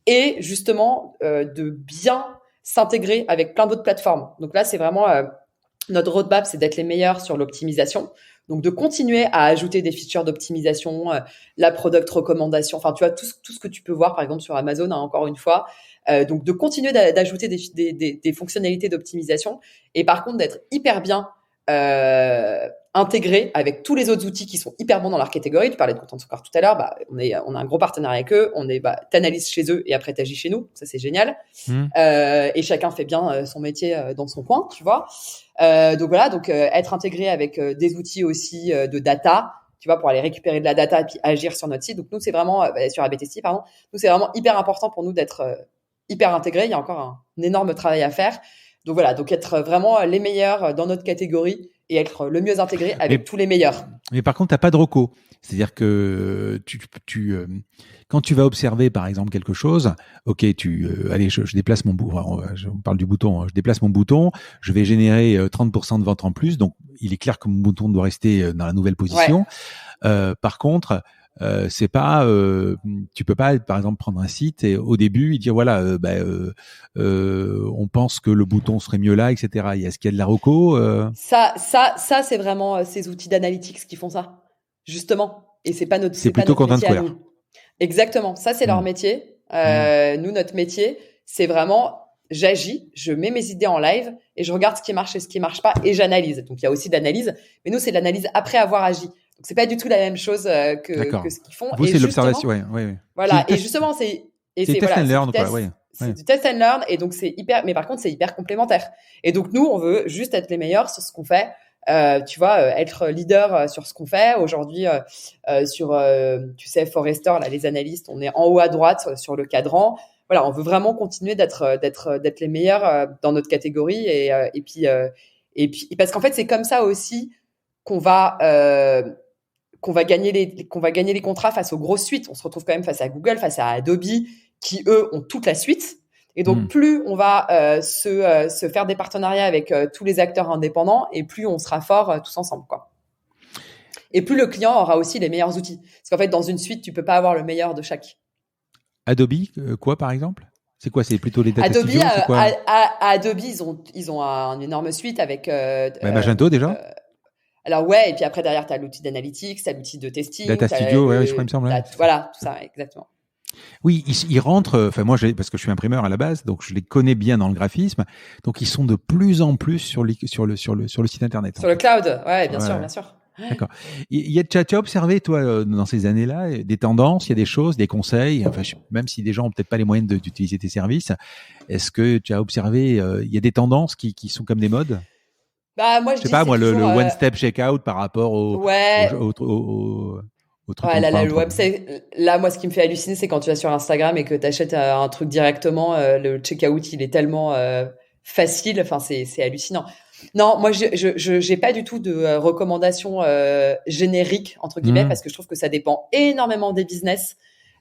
et justement de bien s'intégrer avec plein d'autres plateformes. Donc là, c'est vraiment notre roadmap, c'est d'être les meilleurs sur l'optimisation. Donc, de continuer à ajouter des features d'optimisation, la product recommandation, enfin, tu vois, tout ce que tu peux voir, par exemple, sur Amazon, hein, encore une fois. Donc, de continuer d'ajouter des fonctionnalités d'optimisation et par contre, d'être hyper bien intégré avec tous les autres outils qui sont hyper bons dans leur catégorie. Tu parlais de Content Score tout à l'heure. Bah, on a un gros partenariat avec eux. T'analyses chez eux et après t'agis chez nous. Ça, c'est génial. Et chacun fait bien son métier dans son coin, tu vois. Donc voilà, être intégré avec des outils aussi de data, tu vois, pour aller récupérer de la data et puis agir sur notre site. Donc nous, c'est vraiment sur ABTST, pardon. Nous, c'est vraiment hyper important pour nous d'être hyper intégré. Il y a encore un énorme travail à faire. Donc voilà, donc être vraiment les meilleurs dans notre catégorie et être le mieux intégré avec tous les meilleurs. Mais par contre, t'as pas de reco. C'est-à-dire que quand tu vas observer, par exemple, quelque chose, ok, allez, je déplace mon bouton, on parle du bouton, hein, je déplace mon bouton, je vais générer 30% de ventes en plus, donc il est clair que mon bouton doit rester dans la nouvelle position. Ouais. Par contre, c'est pas, tu peux pas, par exemple, prendre un site et au début, il dire voilà, on pense que le bouton serait mieux là, etc. Est-ce qu'il y a de la reco Ça, c'est vraiment ces outils d'analytics qui font ça, justement. Et c'est pas notre. C'est plutôt Content Square. Exactement. Ça, c'est leur métier. Nous, notre métier, c'est vraiment j'agis, je mets mes idées en live et je regarde ce qui marche et ce qui marche pas et j'analyse. Donc il y a aussi de l'analyse, mais nous, c'est de l'analyse après avoir agi. Donc c'est pas du tout la même chose que ce qu'ils font. Vous, c'est l'observation, ouais. Voilà. Et justement, c'est test and learn, quoi. Ouais. C'est du test and learn, et donc c'est hyper. Mais par contre, c'est hyper complémentaire. Et donc nous, on veut juste être les meilleurs sur ce qu'on fait. Tu vois, être leader sur ce qu'on fait aujourd'hui sur, tu sais, Forrester, là, les analystes, on est en haut à droite sur le cadran. Voilà, on veut vraiment continuer d'être les meilleurs dans notre catégorie et puis parce qu'en fait, c'est comme ça aussi qu'on va gagner les contrats face aux grosses suites. On se retrouve quand même face à Google, face à Adobe, qui eux ont toute la suite. Et donc, plus on va se faire des partenariats avec tous les acteurs indépendants, et plus on sera fort tous ensemble, quoi. Et plus le client aura aussi les meilleurs outils. Parce qu'en fait, dans une suite, tu peux pas avoir le meilleur de chaque. Adobe, quoi, par exemple ? C'est quoi ? C'est plutôt les data Adobe, studios, c'est quoi ? Adobe, ils ont une énorme suite avec Magento déjà. Alors ouais, et puis après derrière, tu as l'outil d'analytics, tu as l'outil de testing. Data Studio, ouais, je crois, il me semble. Voilà, tout ça, exactement. Oui, ils rentrent, enfin moi, parce que je suis imprimeur à la base, donc je les connais bien dans le graphisme, donc ils sont de plus en plus sur le site internet. Sur le cloud, ouais, bien sûr, bien sûr. D'accord. Tu as observé, toi, dans ces années-là, des tendances, il y a des choses, des conseils, enfin, même si des gens ont peut-être pas les moyens d'utiliser tes services, est-ce que tu as observé, il y a des tendances qui sont comme des modes ? Bah, moi, je sais pas, moi, le one-step checkout par rapport au truc. Ouais, le website. Là, moi, ce qui me fait halluciner, c'est quand tu vas sur Instagram et que tu achètes un truc directement, le checkout, il est tellement facile. Enfin, c'est hallucinant. Non, moi, j'ai pas du tout de recommandations génériques, entre guillemets, parce que je trouve que ça dépend énormément des business.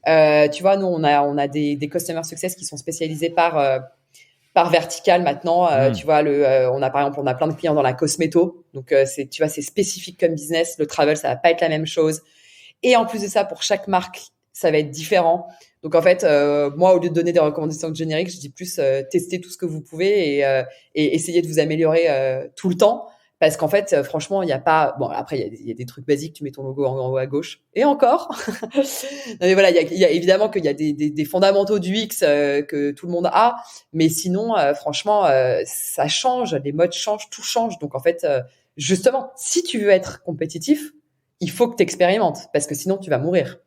Tu vois, nous, on a des customer success qui sont spécialisés par vertical maintenant. Tu vois, par exemple, on a plein de clients dans la cosméto. Donc, tu vois, c'est spécifique comme business. Le travel, ça va pas être la même chose. Et en plus de ça, pour chaque marque, ça va être différent. Donc, en fait, moi, au lieu de donner des recommandations génériques, je dis plus tester tout ce que vous pouvez et essayer de vous améliorer tout le temps. Parce qu'en fait, franchement, il n'y a pas... Bon, après, il y a des trucs basiques. Tu mets ton logo en haut à gauche. Et encore. Non, mais voilà, il y a évidemment qu'il y a des fondamentaux du X que tout le monde a. Mais sinon, franchement, ça change. Les modes changent, tout change. Donc, en fait, justement, si tu veux être compétitif, il faut que tu expérimentes, parce que sinon, tu vas mourir.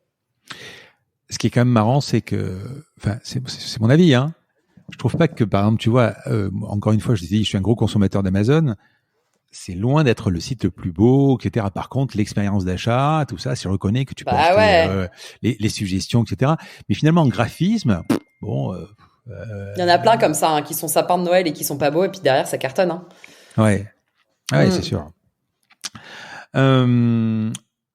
Ce qui est quand même marrant, c'est que, enfin, c'est mon avis, hein, je trouve pas que, par exemple, tu vois, encore une fois, je suis un gros consommateur d'Amazon. C'est loin d'être le site le plus beau, etc. Par contre, l'expérience d'achat, tout ça, c'est reconnaît que tu peux Bah acheter ouais. les suggestions, etc. Mais finalement, en graphisme, bon, Il y en a plein comme ça, hein, qui sont sapins de Noël et qui sont pas beaux, et puis derrière, ça cartonne, hein. ouais, ouais, c'est sûr. On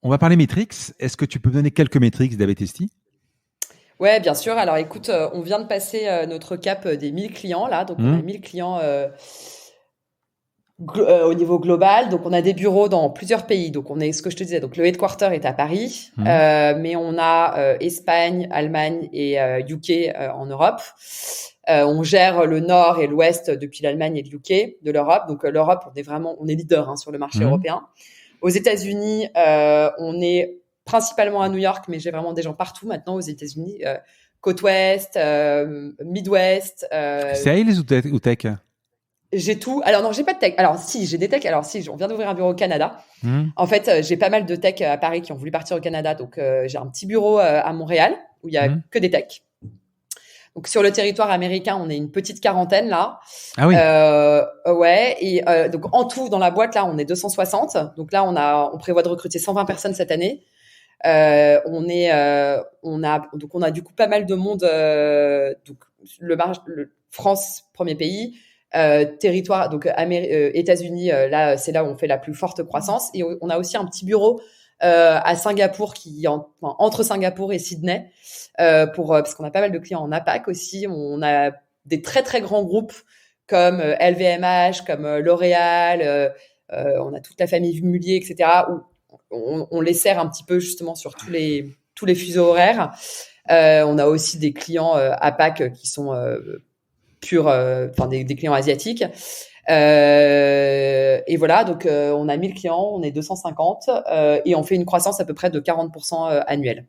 va parler métriques. Est-ce que tu peux me donner quelques métriques d'A/B testing? Ouais, bien sûr. Alors écoute, on vient de passer notre cap des 1000 clients là. Donc on a 1000 clients au niveau global. Donc on a des bureaux dans plusieurs pays. Donc on est ce que je te disais. Donc le headquarter est à Paris, mais on a Espagne, Allemagne et UK en Europe. On gère le nord et l'ouest depuis l'Allemagne et le UK de l'Europe. Donc l'Europe, on est leader sur le marché européen. Aux États-Unis, on est principalement à New York, mais j'ai vraiment des gens partout maintenant aux États-Unis, côte ouest, Midwest. Sales ou tech? J'ai tout. Alors non, j'ai pas de tech. Alors si, j'ai des tech. Alors si, on vient d'ouvrir un bureau au Canada. En fait, j'ai pas mal de tech à Paris qui ont voulu partir au Canada. Donc j'ai un petit bureau à Montréal où il y a que des techs. Donc sur le territoire américain, on est une petite quarantaine là. Ah oui. Ouais. Et donc en tout dans la boîte là, on est 260. Donc là, on prévoit de recruter 120 personnes cette année. On a du coup pas mal de monde. Donc le France, premier pays. Territoire, donc États-Unis, là, c'est là où on fait la plus forte croissance. Et on a aussi un petit bureau à Singapour entre Singapour et Sydney, parce qu'on a pas mal de clients en APAC aussi. On a des très très grands groupes comme LVMH, comme L'Oréal. On a toute la famille Mullier, etc. Où on les sert un petit peu justement sur tous les fuseaux horaires. On a aussi des clients APAC qui sont des clients asiatiques. Et voilà, donc on a 1000 clients, on est 250 et on fait une croissance à peu près de 40% annuelle.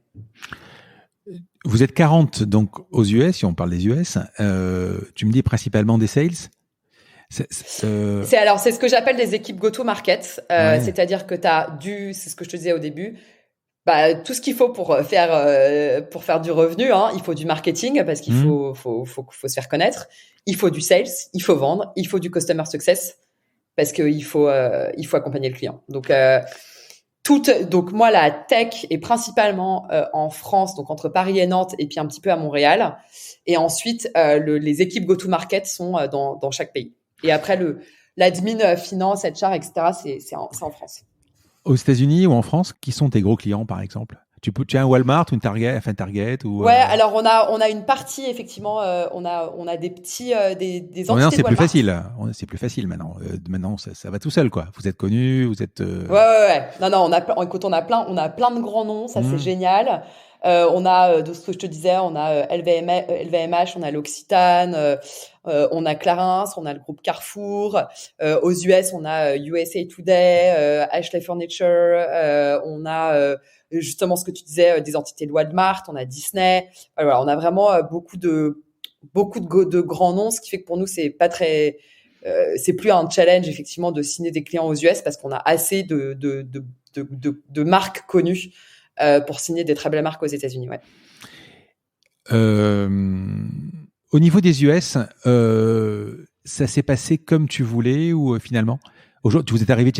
Vous êtes 40 donc aux US, si on parle des US. Tu me dis principalement des sales? C'est ce que j'appelle des équipes go-to-market. C'est-à-dire que c'est ce que je te disais au début, tout ce qu'il faut pour faire du revenu, hein. Il faut du marketing parce qu'il faut se faire connaître. Il faut du sales, il faut vendre, il faut du customer success parce qu'il faut accompagner le client. Donc moi la tech est principalement en France, donc entre Paris et Nantes et puis un petit peu à Montréal. Et ensuite les équipes go-to-market sont dans chaque pays. Et après l'admin, finance, HR, etc. c'est en France. Aux États-Unis ou en France, qui sont tes gros clients, par exemple? Tu as un Walmart ou une Target ou Ouais, alors on a une partie effectivement, on a des petits des entités non, c'est de plus Walmart. facile. C'est plus facile maintenant. Maintenant, ça va tout seul, quoi. Vous êtes connus, vous êtes. Ouais. Non, on a plein de grands noms, ça c'est génial. On a de ce que je te disais, on a LVMH, on a l'Occitane, on a Clarins, on a le groupe Carrefour. Aux US, on a USA Today, Ashley Furniture, on a justement ce que tu disais, des entités de Walmart, on a Disney. Voilà, on a vraiment beaucoup de grands noms, ce qui fait que pour nous c'est pas très c'est plus un challenge effectivement de signer des clients aux US parce qu'on a assez de marques connues pour signer des très belles marques aux États-Unis. Ouais. Au niveau des US, ça s'est passé comme tu voulais ou finalement aujourd'hui, vous êtes arrivé, vous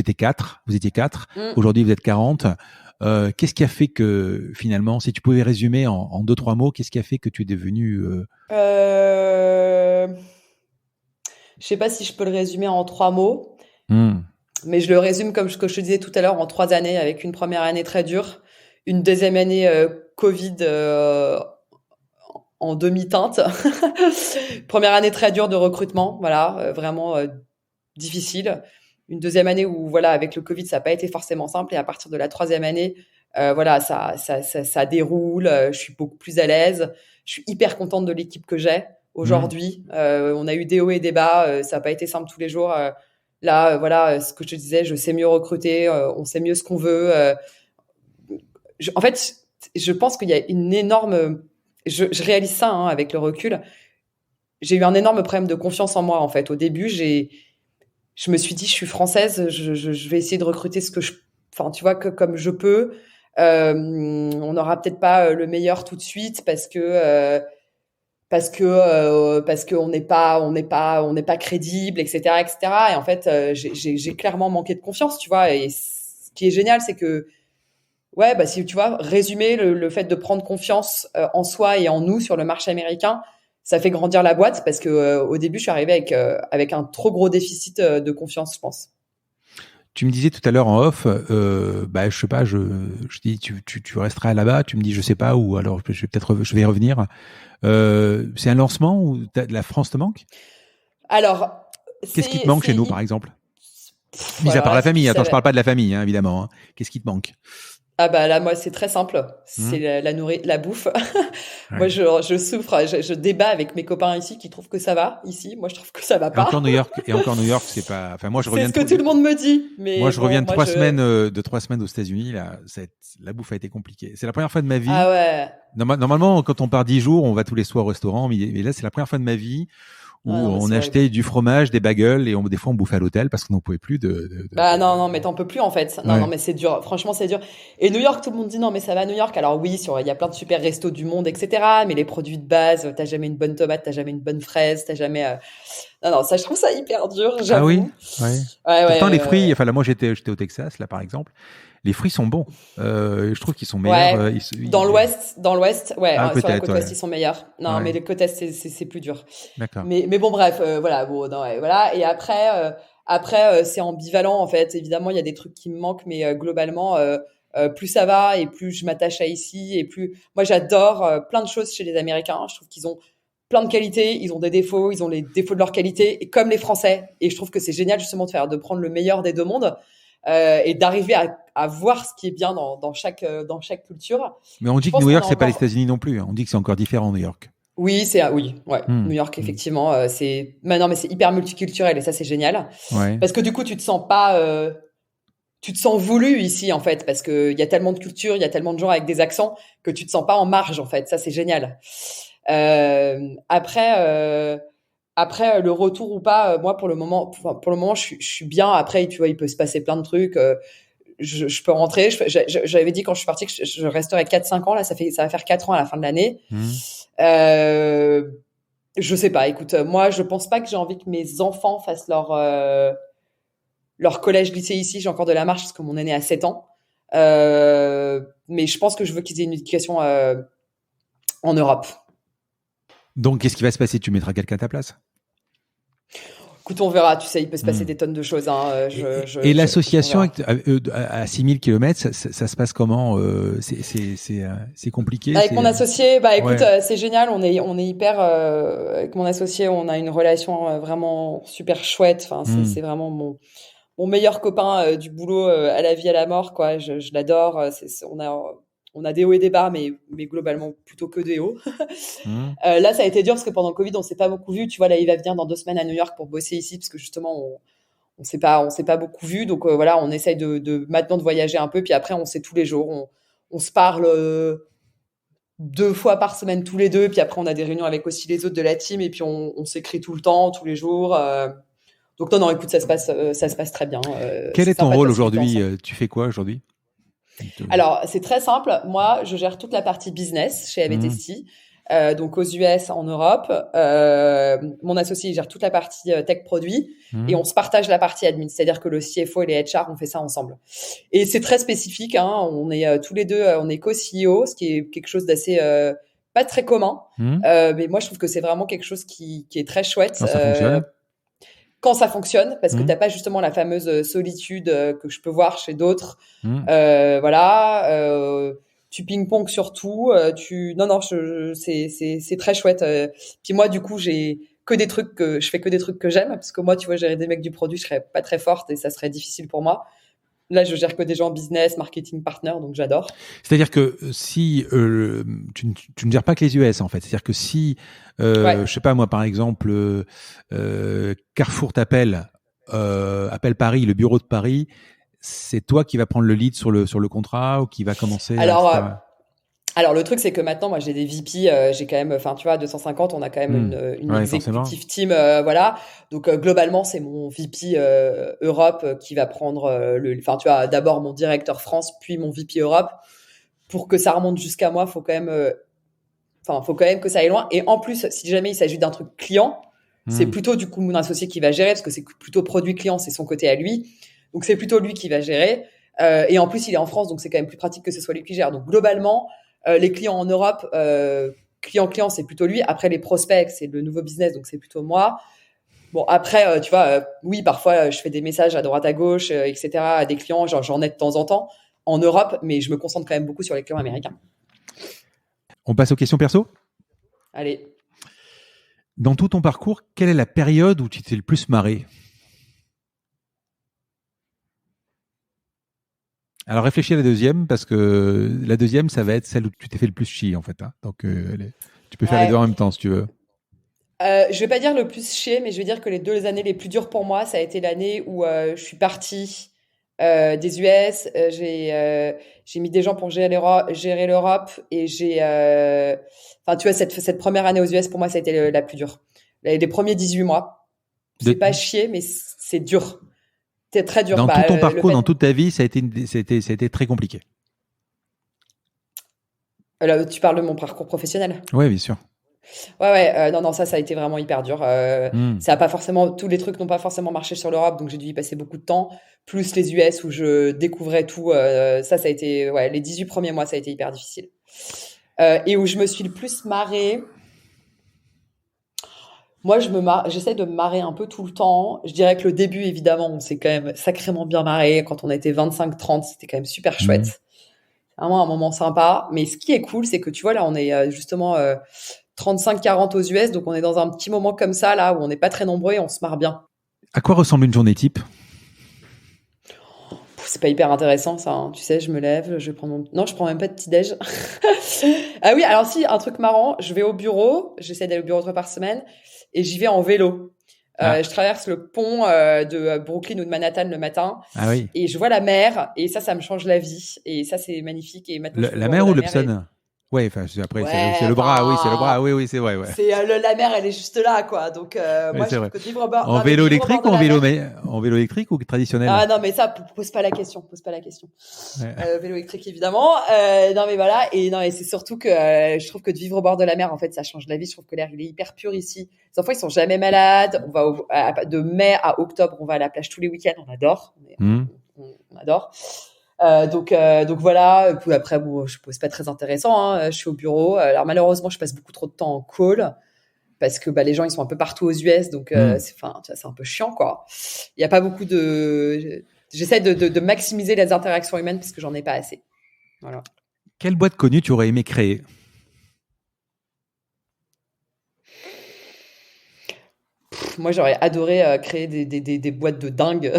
étiez 4. Aujourd'hui, vous êtes 40. Qu'est-ce qui a fait que finalement, si tu pouvais résumer en 2-3 mots, qu'est-ce qui a fait que tu es devenu Je sais pas si je peux le résumer en 3 mots, mais je le résume comme ce que je te disais tout à l'heure en 3 années, avec une première année très dure, une deuxième année Covid en demi-teinte, première année très dure de recrutement, voilà, vraiment difficile. Une deuxième année où voilà, avec le Covid, ça n'a pas été forcément simple, et à partir de la troisième année, voilà, ça déroule. Je suis beaucoup plus à l'aise. Je suis hyper contente de l'équipe que j'ai aujourd'hui. On a eu des hauts et des bas. Ça n'a pas été simple tous les jours. Là, voilà, ce que je te disais, je sais mieux recruter. On sait mieux ce qu'on veut. En fait, je pense qu'il y a une énorme. Je réalise ça avec le recul. J'ai eu un énorme problème de confiance en moi. En fait, au début, je me suis dit, je suis française. Je vais essayer de recruter tu vois, comme je peux. On n'aura peut-être pas le meilleur tout de suite parce que parce que on n'est pas crédible, etc., etc. Et en fait, j'ai clairement manqué de confiance, tu vois. Et ce qui est génial, c'est que ouais, bah si tu vois, résumer le fait de prendre confiance en soi et en nous sur le marché américain, ça fait grandir la boîte parce que au début, je suis arrivée avec un trop gros déficit de confiance, je pense. Tu me disais tout à l'heure en off, je sais pas, je dis tu resteras là-bas, tu me dis je sais pas, ou alors je vais y revenir. C'est un lancement ou la France te manque? Alors, Qu'est-ce qui te manque chez nous, par exemple? Mis à alors part là, la si tu famille, attends, je savais. parle pas de la famille, hein, évidemment. Hein. Qu'est-ce qui te manque? Ah bah là, moi, c'est très simple. C'est Hmm. la bouffe. Moi, Ouais. je souffre. Je débat avec mes copains ici qui trouvent que ça va ici. Moi, je trouve que ça va pas. Et encore New York, c'est pas. Enfin, moi, je C'est reviens ce que tout le monde me dit. moi, Mais je bon, reviens de moi, 3 semaines, de 3 semaines aux États-Unis. Là, la bouffe a été compliquée. C'est la première fois de ma vie. Ah ouais. Normalement, quand on part 10 jours, on va tous les soirs au restaurant. Mais là, c'est la première fois de ma vie Ah où non, mais on c'est horrible. achetait du fromage, des bagels et des fois on bouffait à l'hôtel parce qu'on n'en pouvait plus Bah non, non, mais t'en peux plus en fait. Non, non, Ouais. mais c'est dur. Franchement, c'est dur. Et New York, tout le monde dit non, mais ça va New York. Alors oui, il y a plein de super restos du monde, etc. Mais les produits de base, t'as jamais une bonne tomate, t'as jamais une bonne fraise, t'as jamais. Non, non, ça, je trouve ça hyper dur, Ah oui, j'avoue. ouais. Ouais, ouais, Pourtant, les ouais, ouais. fruits, Ouais. enfin là, moi j'étais au Texas, là par exemple, les fruits sont bons. Je trouve qu'ils sont meilleurs. Ouais, dans l'Ouest, ouais, Ah sur la peut-être, côte Ouest, ouais. ils sont meilleurs. Non, mais Ouais, les côtes Est, c'est plus dur. d'accord. Mais bon, bref, voilà, bon, non, ouais, voilà. Et après, c'est ambivalent en fait. Évidemment, il y a des trucs qui me manquent, mais globalement, plus ça va et plus je m'attache à ici et plus. Moi, j'adore plein de choses chez les Américains. Je trouve qu'ils ont plein de qualités, ils ont des défauts, ils ont les défauts de leurs qualités, et comme les Français. Et je trouve que c'est génial justement de prendre le meilleur des deux mondes et d'arriver à voir ce qui est bien dans chaque culture. Mais on Je dit que pense New qu'on a York, c'est pas les encore. États-Unis non plus. Hein. On dit que c'est encore différent, New York. Oui, oui, ouais. Hmm, New York, hmm. effectivement, c'est. Mais non, mais c'est hyper multiculturel et ça, c'est génial. Ouais. Parce que du coup, tu te sens voulu ici en fait, parce que il y a tellement de cultures, il y a tellement de gens avec des accents que tu te sens pas en marge en fait. Ça, c'est génial. Après, le retour ou pas, moi pour le moment, je suis bien. Après, tu vois, il peut se passer plein de trucs. Je peux rentrer. J'avais dit quand je suis partie que je resterais 4-5 ans. Là, ça va faire 4 ans à la fin de l'année. Hmm. Euh, je sais pas. Écoute, moi, je pense pas que j'ai envie que mes enfants fassent leur collège, lycée ici. J'ai encore de la marche parce que mon aîné a 7 ans. Mais je pense que je veux qu'ils aient une éducation en Europe. Donc, qu'est-ce qui va se passer? Tu mettras quelqu'un à ta place? Écoute, on verra. Tu sais, il peut se passer Hmm. des tonnes de choses. Hein. Et Écoute, on l'association verra. à 6000 kilomètres, ça se passe comment? C'est compliqué? Avec mon associé, bah écoute, Ouais. c'est génial. On est hyper. Avec mon associé, on a une relation vraiment super chouette. Enfin, Hmm. c'est vraiment mon meilleur copain du boulot à la vie à la mort, quoi. Je l'adore. On a des hauts et des bas, mais globalement plutôt que des hauts. Hmm. Là, ça a été dur parce que pendant le Covid, on s'est pas beaucoup vu. Tu vois, là, il va venir dans 2 semaines à New York pour bosser ici parce que justement, on s'est pas beaucoup vu. Donc voilà, on essaye de maintenant de voyager un peu. Puis après, on sait tous les jours. On se parle 2 fois par semaine tous les deux. Puis après, on a des réunions avec aussi les autres de la team. Et puis on s'écrit tout le temps, tous les jours. Donc non, non, écoute, ça se passe très bien. Quel C'est est ton sympa de rôle passer du temps aujourd'hui? ensemble. Tu fais quoi aujourd'hui? Alors, c'est très simple. Moi, je gère toute la partie business chez Hmm. ABTC, donc aux US, en Europe. Mon associé il gère toute la partie tech produit et Hmm. on se partage la partie admin. C'est-à-dire que le CFO et les HR, on fait ça ensemble. Et c'est très spécifique. Hein. On est tous les deux, on est co-CEO, ce qui est quelque chose d'assez pas très commun. Hmm. Mais moi, je trouve que c'est vraiment quelque chose qui est très chouette. Non, ça fonctionne. Quand ça fonctionne, parce que Hmm. t'as pas justement la fameuse solitude que je peux voir chez d'autres. Hmm. Voilà, tu ping-pong sur tout. Non, non, c'est très chouette. Puis moi, du coup, je fais que des trucs que j'aime, parce que moi, tu vois, gérer des mecs du produit, je serais pas très forte et ça serait difficile pour moi. Là, je gère que des gens business, marketing partner, donc j'adore. C'est-à-dire que si tu ne gères pas que les US en fait, c'est-à-dire que si Ouais. je sais pas moi par exemple Carrefour t'appelle, appelle Paris, le bureau de Paris, c'est toi qui va prendre le lead sur le contrat ou qui va commencer, Alors, etc. Alors le truc c'est que maintenant moi j'ai des VP, j'ai quand même, enfin tu vois, à 250 on a quand même Hmm. une Ouais, forcément. executive team, voilà. Donc globalement c'est mon VP Europe qui va prendre enfin tu vois, d'abord mon directeur France puis mon VP Europe. Pour que ça remonte jusqu'à moi, faut quand même Enfin, faut quand même que ça aille loin. Et en plus, si jamais il s'agit d'un truc client, c'est plutôt du coup mon associé qui va gérer parce que c'est plutôt produit client, c'est son côté à lui. Donc c'est plutôt lui qui va gérer. Et en plus, il est en France, donc c'est quand même plus pratique que ce soit lui qui gère. Donc globalement, les clients en Europe, client, c'est plutôt lui. Après, les prospects, c'est le nouveau business, donc c'est plutôt moi. Bon, après, tu vois, oui, parfois, je fais des messages à droite, à gauche, etc., à des clients, genre j'en ai de temps en temps en Europe, mais je me concentre quand même beaucoup sur les clients américains. On passe aux questions perso. Allez. Dans tout ton parcours, quelle est la période où tu t'es le plus marré? Alors réfléchis à la deuxième, parce que la deuxième, ça va être celle où tu t'es fait le plus chier, en fait. Hein. Donc, tu peux faire les deux en même temps, si tu veux. Je vais pas dire le plus chier, mais je vais dire que les 2 années les plus dures pour moi, ça a été l'année où je suis partie des US. J'ai mis des gens pour gérer l'Europe et enfin, tu vois, cette première année aux US, pour moi, ça a été la plus dure. Les premiers 18 mois, c'est pas chier, mais c'est dur. C'est très dur. Dans tout ton parcours, dans toute ta vie, ça a été très compliqué. Là, tu parles de mon parcours professionnel? Oui, bien sûr. Ouais, non, ça a été vraiment hyper dur. Ça a pas forcément, tous les trucs n'ont pas forcément marché sur l'Europe, donc j'ai dû y passer beaucoup de temps. Plus les US où je découvrais tout. Ça a été, ouais, les 18 premiers mois, ça a été hyper difficile. Et où je me suis le plus marrée. Moi, j'essaie de me marrer un peu tout le temps. Je dirais que le début, évidemment, on s'est quand même sacrément bien marré. Quand on était 25-30, c'était quand même super chouette. Vraiment un moment sympa. Mais ce qui est cool, c'est que tu vois, là, on est justement 35-40 aux US, donc on est dans un petit moment comme ça, là, où on n'est pas très nombreux et on se marre bien. À quoi ressemble une journée type? C'est pas hyper intéressant, ça. Hein. Tu sais, je me lève, je prends mon... Non, je prends même pas de petit-déj. Ah oui, alors si, un truc marrant, je vais au bureau, j'essaie d'aller au bureau 3 fois par semaine, et j'y vais en vélo. Je traverse le pont de Brooklyn ou de Manhattan le matin, et je vois la mer, et ça me change la vie. Et ça, c'est magnifique. Et maintenant, la mer ou l'Hudson? Ouais, enfin, après, c'est le bras, oui, c'est le bras, oui, c'est vrai, ouais. La mer, elle est juste là, quoi. Donc, moi, je trouve que vivre au bord. En vélo électrique ou en vélo électrique ou traditionnel? Ah, non, mais ça, pose pas la question, Ouais. Vélo électrique, évidemment. Non, mais voilà. Et non, et c'est surtout que, je trouve que de vivre au bord de la mer, en fait, ça change la vie. Je trouve que l'air, il est hyper pur ici. Les enfants, ils sont jamais malades. On va de mai à octobre, on va à la plage tous les week-ends. On adore. On adore. Donc voilà. Puis après, bon, je trouve c'est pas très intéressant. Hein. Je suis au bureau. Alors malheureusement, je passe beaucoup trop de temps en call parce que les gens ils sont un peu partout aux US, donc c'est un peu chiant quoi. Il y a pas beaucoup de. J'essaie de maximiser les interactions humaines parce que j'en ai pas assez. Voilà. Quelle boîte connue tu aurais aimé créer? Moi, j'aurais adoré créer des boîtes de dingue.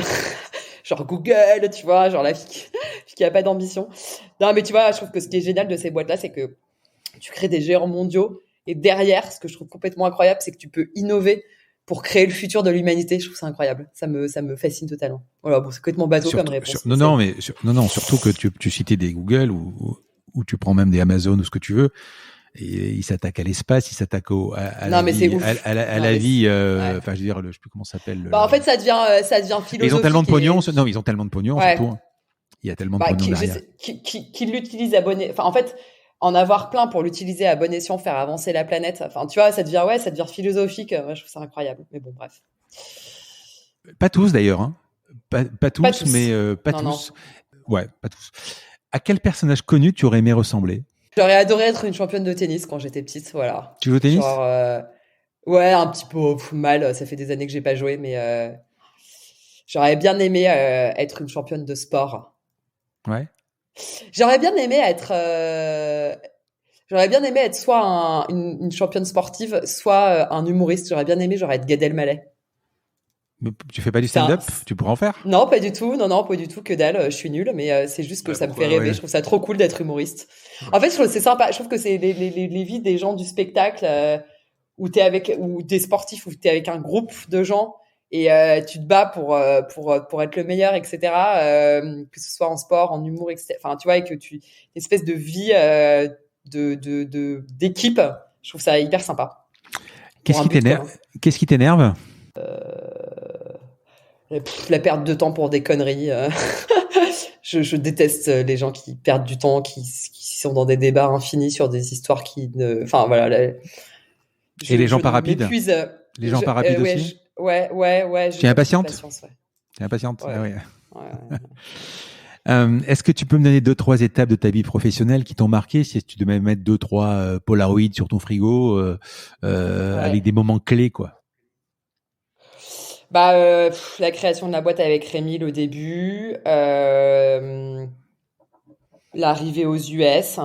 Genre Google, tu vois, genre la fille qui a pas d'ambition. Non, mais tu vois, je trouve que ce qui est génial de ces boîtes-là, c'est que tu crées des géants mondiaux et derrière, ce que je trouve complètement incroyable, c'est que tu peux innover pour créer le futur de l'humanité. Je trouve ça incroyable. Ça me fascine totalement. Voilà, bon, c'est complètement bateau comme réponse. Non, surtout que tu citais des Google ou tu prends même des Amazon ou ce que tu veux. Et ils s'attaquent à l'espace, ils s'attaquent à la vie, enfin, je veux dire, je sais plus comment ça s'appelle. En fait, ça devient philosophique. Ils ont tellement de pognon. Non, ils ont tellement de pognon, surtout. Il y a tellement de pognon derrière. Qui l'utilise à bon escient. Enfin, en fait, en avoir plein pour l'utiliser à bon escient, faire avancer la planète. Enfin, tu vois, ça devient philosophique. Moi, je trouve ça incroyable. Mais bon, bref. Pas tous d'ailleurs, hein. Pas tous, mais pas tous. Non. Ouais, pas tous. À quel personnage connu tu aurais aimé ressembler? J'aurais adoré être une championne de tennis quand j'étais petite, voilà. Tu joues au tennis? Ouais, un petit peu mal. Ça fait des années que j'ai pas joué, mais j'aurais bien aimé être une championne de sport. Ouais. J'aurais bien aimé être soit une championne sportive, soit un humoriste. J'aurais être Gad Elmaleh. Mais tu fais pas du stand-up? Tu pourrais en faire? Non, pas du tout. Non, pas du tout. Que dalle. Je suis nulle, mais c'est juste que ça me fait rêver. Ouais. Je trouve ça trop cool d'être humoriste. En fait, je trouve que c'est sympa. Je trouve que c'est les vies des gens du spectacle où ou des sportifs, où t'es avec un groupe de gens et tu te bats pour être le meilleur, etc. Que ce soit en sport, en humour, etc. Enfin, tu vois, et que une espèce de vie d'équipe. Je trouve ça hyper sympa. Qu'est-ce qui t'énerve? La perte de temps pour des conneries. Je déteste les gens qui perdent du temps, qui sont dans des débats infinis sur des histoires qui ne, enfin voilà. Et les gens pas rapides. Les gens pas rapides ouais, aussi. Ouais. Tu es impatiente. Patience, ouais. Tu es impatiente. Ouais. Ah ouais. Ouais. Est-ce que tu peux me donner 2-3 étapes de ta vie professionnelle qui t'ont marqué, si tu devais mettre 2-3 Polaroids sur ton frigo, avec des moments clés, quoi? Bah, la création de la boîte avec Rémi, le début, l'arrivée aux US.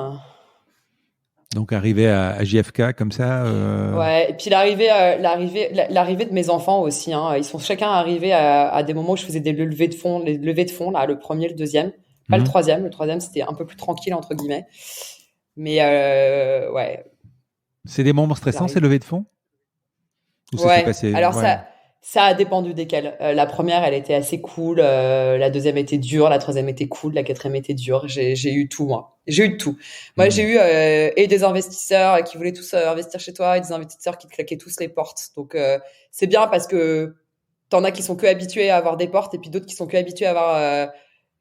Donc arriver à JFK comme ça. Ouais, et puis l'arrivée de mes enfants aussi, hein. Ils sont chacun arrivés à des moments où je faisais des levées de fonds, là, le premier, le deuxième, pas le troisième. Le troisième, c'était un peu plus tranquille entre guillemets. Mais ouais. C'est des moments stressants, ces levées de fonds? Ou ça s'est passé? Alors ça a dépendu desquelles. La première, elle était assez cool. La deuxième était dure. La troisième était cool. La quatrième était dure. J'ai eu tout, moi. J'ai eu de tout. Moi, j'ai eu et des investisseurs qui voulaient tous investir chez toi et des investisseurs qui te claquaient tous les portes. Donc, c'est bien parce que t'en as qui sont que habitués à avoir des portes et puis d'autres qui sont que habitués à avoir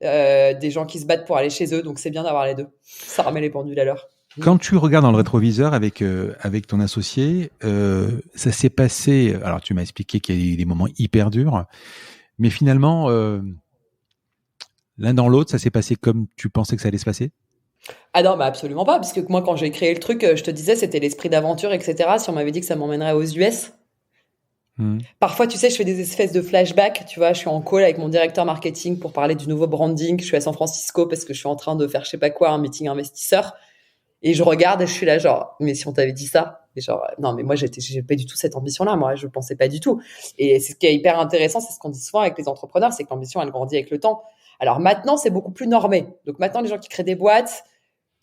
des gens qui se battent pour aller chez eux. Donc, c'est bien d'avoir les deux. Ça remet les pendules à l'heure. Quand tu regardes dans le rétroviseur avec ton associé, ça s'est passé. Alors, tu m'as expliqué qu'il y a eu des moments hyper durs, mais finalement, l'un dans l'autre, ça s'est passé comme tu pensais que ça allait se passer? Ah non, bah absolument pas, parce que moi, quand j'ai créé le truc, je te disais, c'était l'esprit d'aventure, etc. Si on m'avait dit que ça m'emmènerait aux US. Parfois, tu sais, je fais des espèces de flashbacks, tu vois, je suis en call avec mon directeur marketing pour parler du nouveau branding, je suis à San Francisco parce que je suis en train de faire je sais pas quoi, un meeting investisseur. Et je regarde et je suis là genre, mais si on t'avait dit ça, et genre, non, mais moi, j'ai pas du tout cette ambition-là, moi, je pensais pas du tout. Et c'est ce qui est hyper intéressant, c'est ce qu'on dit souvent avec les entrepreneurs, c'est que l'ambition, elle grandit avec le temps. Alors maintenant, c'est beaucoup plus normé. Donc maintenant, les gens qui créent des boîtes,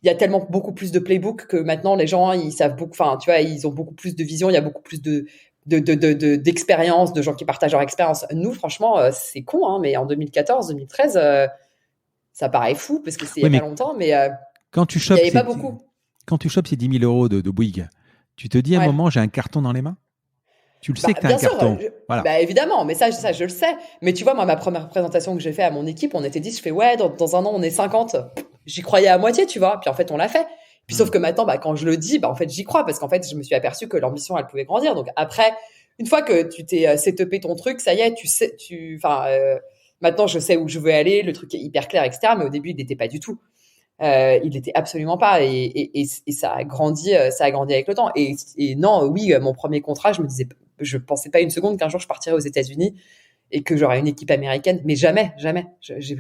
il y a tellement beaucoup plus de playbook que maintenant, les gens, ils savent beaucoup, enfin, tu vois, ils ont beaucoup plus de vision, il y a beaucoup plus d'expérience, de gens qui partagent leur expérience. Nous, franchement, c'est con, hein, mais en 2014, 2013, ça paraît fou parce que c'est il y a pas longtemps, mais quand tu il chopes n'y avait pas beaucoup. Quand tu chopes ces 10 000 euros de Bouygues, tu te dis à un moment, j'ai un carton dans les mains? Tu le sais que tu as un carton. Voilà. Bah évidemment, mais ça, je le sais. Mais tu vois, moi, ma première présentation que j'ai fait à mon équipe, on était 10, je fais, ouais, dans un an, on est 50. J'y croyais à moitié, tu vois. Puis en fait, on l'a fait. Puis sauf que maintenant, bah, quand je le dis, bah, en fait, j'y crois parce qu'en fait, je me suis aperçu que l'ambition, elle pouvait grandir. Donc après, une fois que tu t'es setupé ton truc, ça y est, tu sais, maintenant, je sais où je veux aller, le truc est hyper clair, etc. Mais au début, il n'était pas du tout. Il l'était absolument pas et ça a grandi avec le temps et non, oui, mon premier contrat, je pensais pas une seconde qu'un jour je partirais aux États-Unis et que j'aurais une équipe américaine, mais jamais, j'ai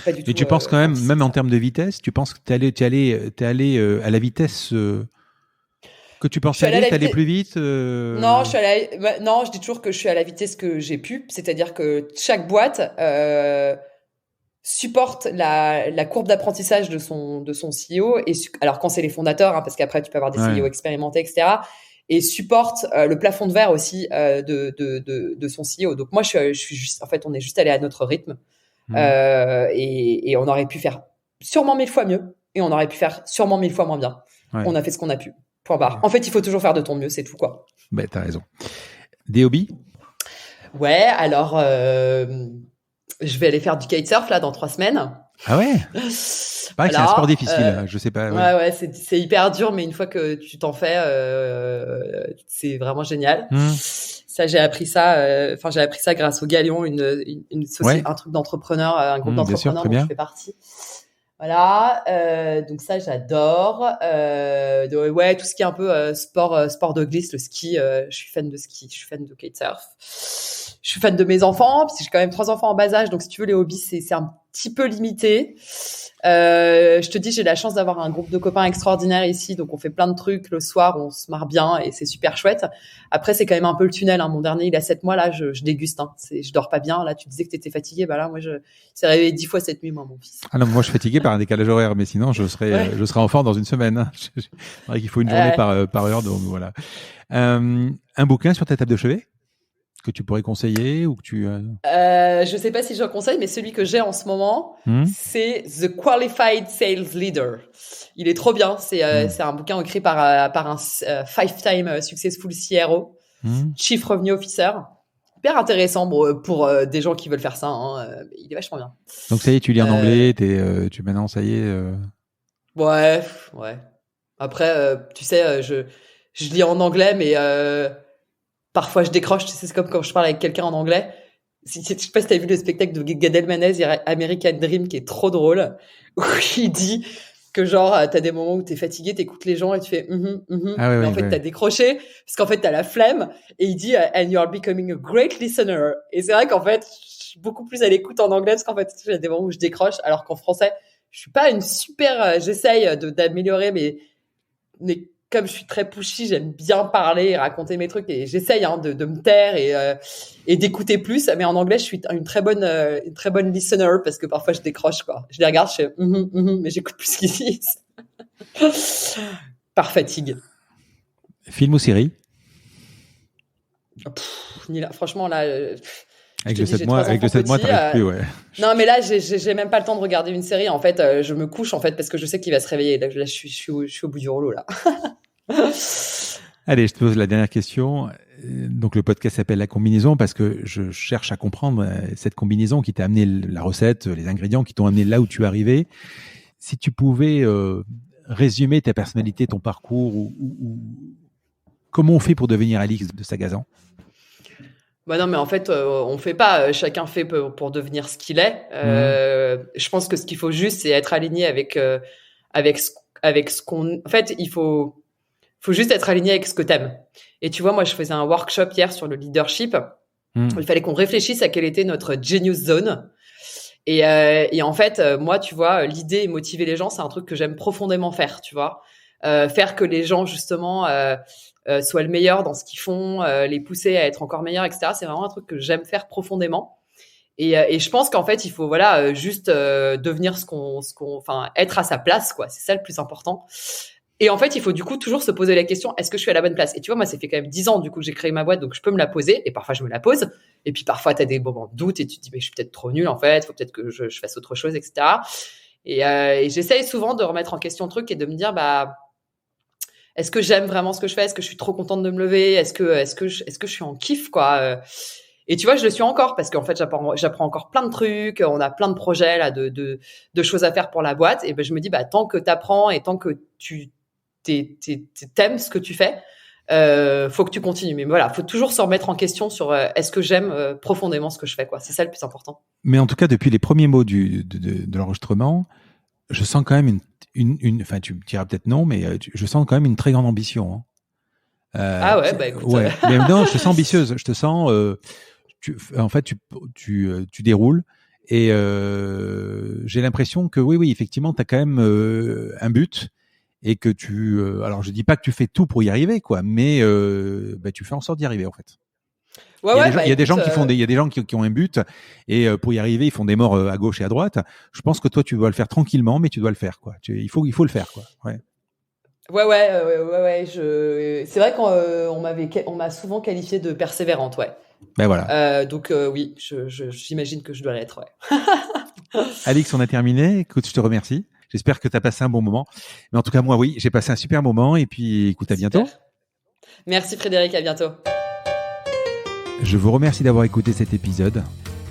pas du tout. Et tu penses quand même en termes de vitesse, tu penses que t'es allé à la vitesse que tu pensais aller, t'allais plus vite? Non, non, je dis toujours que je suis à la vitesse que j'ai pu, c'est-à-dire que chaque boîte supporte la courbe d'apprentissage de son CEO et alors quand c'est les fondateurs, hein, parce qu'après tu peux avoir des CEO expérimentés, etc. Et supporte le plafond de verre aussi de son CEO. Donc moi je suis juste, en fait, on est juste allé à notre rythme et on aurait pu faire sûrement 1000 fois mieux et on aurait pu faire sûrement 1000 fois moins bien. On a fait ce qu'on a pu. Point barre. En fait, il faut toujours faire de ton mieux, c'est tout, quoi. Ben, t'as raison. Des hobbies? Ouais, alors je vais aller faire du kitesurf là dans 3 semaines. Ah ouais. Pareil, c'est un sport difficile. Je sais pas. Ouais, c'est hyper dur, mais une fois que tu t'en fais, c'est vraiment génial. Ça, j'ai appris ça. Enfin, j'ai appris ça grâce au Galion, un truc d'entrepreneur, un groupe d'entrepreneurs dont je fais partie. Voilà, donc ça j'adore. Ouais, tout ce qui est un peu sport de glisse, le ski. Je suis fan de ski, je suis fan de kitesurf. Je suis fan de mes enfants, parce que j'ai quand même 3 enfants en bas âge, donc si tu veux les hobbies c'est un petit peu limité. Je te dis, j'ai la chance d'avoir un groupe de copains extraordinaires ici, donc on fait plein de trucs le soir, on se marre bien et c'est super chouette. Après, c'est quand même un peu le tunnel, hein. Mon dernier, il a 7 mois, là, je déguste, hein. Je dors pas bien. Là, tu disais que t'étais fatigué, bah là, moi, c'est réveillé 10 fois cette nuit, moi, mon fils. Ah non, moi, je suis fatigué par un décalage horaire, mais sinon, je serais en forme dans une semaine, hein. Il faut une journée par heure, donc voilà. Un bouquin sur ta table de chevet que tu pourrais conseiller ou que tu je sais pas si j'en conseille, mais celui que j'ai en ce moment, c'est The Qualified Sales Leader. Il est trop bien. C'est un bouquin écrit par un 5-time successful CRO, Chief Revenue Officer. Hyper intéressant pour des gens qui veulent faire ça, hein. Il est vachement bien. Donc ça y est, tu lis en anglais, maintenant ça y est. Ouais, ouais. Après, tu sais, je lis en anglais, mais parfois je décroche. Tu sais, c'est comme quand je parle avec quelqu'un en anglais. Je sais pas si t'as vu le spectacle de Gad Elmaleh, American Dream, qui est trop drôle, où il dit que genre, t'as des moments où t'es fatigué, t'écoutes les gens et tu fais Ah ouais, mais en ouais, fait, ouais. t'as décroché, parce qu'en fait, t'as la flemme, et il dit, and you are becoming a great listener. Et c'est vrai qu'en fait, je suis beaucoup plus à l'écoute en anglais, parce qu'en fait, il y a des moments où je décroche, alors qu'en français, je suis pas une super, j'essaye d'améliorer, mais comme je suis très pushy, j'aime bien parler et raconter mes trucs et j'essaye de me taire et d'écouter plus. Mais en anglais, je suis une très bonne listener parce que parfois je décroche quoi. Je les regarde, je fais mais j'écoute plus ce qu'ils disent par fatigue. Film ou série? Franchement là. Avec le 7 mois, t'arrives plus, ouais. Non, mais là, j'ai même pas le temps de regarder une série. En fait, je me couche en fait parce que je sais qu'il va se réveiller. Là, je suis au bout du rouleau là. Allez, je te pose la dernière question. Donc, le podcast s'appelle La Combinaison parce que je cherche à comprendre cette combinaison qui t'a amené la recette, les ingrédients qui t'ont amené là où tu es arrivé. Si tu pouvais résumer ta personnalité, ton parcours, ou comment on fait pour devenir Alix de Sagazan? Bah non, mais en fait, on fait pas. Chacun fait pour devenir ce qu'il est. Je pense que ce qu'il faut juste, c'est être aligné avec ce qu'on. En fait, il faut juste être aligné avec ce que t'aimes. Et tu vois, moi, je faisais un workshop hier sur le leadership. Il fallait qu'on réfléchisse à quelle était notre genius zone. Et en fait, moi, tu vois, l'idée et motiver les gens, c'est un truc que j'aime profondément faire, tu vois. Faire que les gens, justement, soient le meilleur dans ce qu'ils font, les pousser à être encore meilleurs, etc. C'est vraiment un truc que j'aime faire profondément. Et je pense qu'en fait, il faut juste devenir enfin, être à sa place, quoi. C'est ça le plus important. Et en fait, il faut du coup toujours se poser la question, est-ce que je suis à la bonne place? Et tu vois, moi, ça fait quand même 10 ans du coup que j'ai créé ma boîte, donc je peux me la poser. Et parfois, je me la pose. Et puis parfois, tu as des moments de doute et tu te dis, mais je suis peut-être trop nul en fait, faut peut-être que je fasse autre chose, etc. Et j'essaye souvent de remettre en question le truc et de me dire, est-ce que j'aime vraiment ce que je fais? Est-ce que je suis trop contente de me lever? Est-ce que je suis en kiff, quoi? Et tu vois, je le suis encore parce qu'en fait, j'apprends encore plein de trucs. On a plein de projets là, de choses à faire pour la boîte. Et ben, je me dis, tant que t'apprends et tant que t'aimes ce que tu fais, faut que tu continues. Mais voilà, faut toujours se remettre en question sur est-ce que j'aime profondément ce que je fais, quoi. C'est ça le plus important. Mais en tout cas, depuis les premiers mots de l'enregistrement, je sens quand même enfin, tu me diras peut-être non, mais je sens quand même une très grande ambition. Ah ouais, bah écoute. Ouais. Mais non, je te sens ambitieuse. Je te sens, en fait, tu déroules et j'ai l'impression que oui, effectivement, tu as quand même un but et que alors je dis pas que tu fais tout pour y arriver, quoi, mais tu fais en sorte d'y arriver, en fait. Il y a des gens qui ont un but et pour y arriver, ils font des morts à gauche et à droite. Je pense que toi, tu dois le faire tranquillement, mais tu dois le faire, quoi. Il faut le faire, quoi. Ouais. Ouais. C'est vrai qu'on m'a souvent qualifiée de persévérante, ouais. Ben voilà. Donc oui, j'imagine que je dois l'être, ouais. Alix, on a terminé. Écoute, je te remercie. J'espère que tu as passé un bon moment. Mais en tout cas, moi, oui, j'ai passé un super moment. Et puis, écoute, à bientôt. Merci Frédéric, à bientôt. Je vous remercie d'avoir écouté cet épisode.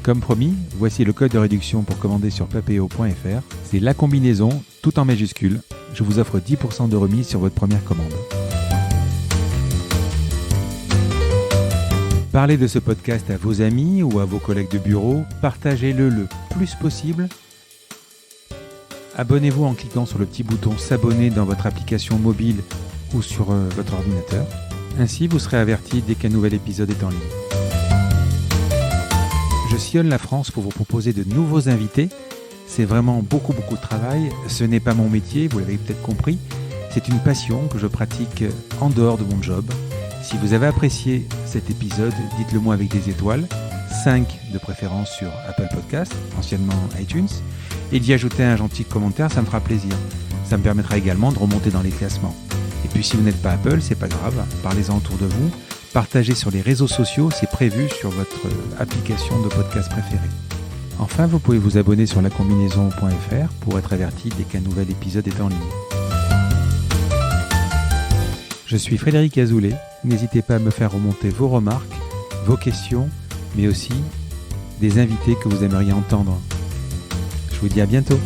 Comme promis, voici le code de réduction pour commander sur papéo.fr. C'est la combinaison, tout en majuscule. Je vous offre 10% de remise sur votre première commande. Parlez de ce podcast à vos amis ou à vos collègues de bureau. Partagez-le le plus possible. Abonnez-vous en cliquant sur le petit bouton s'abonner dans votre application mobile ou sur votre ordinateur. Ainsi, vous serez averti dès qu'un nouvel épisode est en ligne. Je sillonne la France pour vous proposer de nouveaux invités. C'est vraiment beaucoup de travail. Ce n'est pas mon métier, vous l'avez peut-être compris. C'est une passion que je pratique en dehors de mon job. Si vous avez apprécié cet épisode, dites-le moi avec des étoiles, 5 de préférence sur Apple Podcast, anciennement iTunes, et d'y ajouter un gentil commentaire, ça me fera plaisir. Ça me permettra également de remonter dans les classements. Et puis si vous n'êtes pas Apple, c'est pas grave, parlez-en autour de vous, partagez sur les réseaux sociaux, c'est prévu sur votre application de podcast préférée. Enfin, vous pouvez vous abonner sur lacombinaison.fr pour être averti dès qu'un nouvel épisode est en ligne. Je suis Frédéric Azoulay. N'hésitez pas à me faire remonter vos remarques, vos questions, mais aussi des invités que vous aimeriez entendre. Je vous dis à bientôt.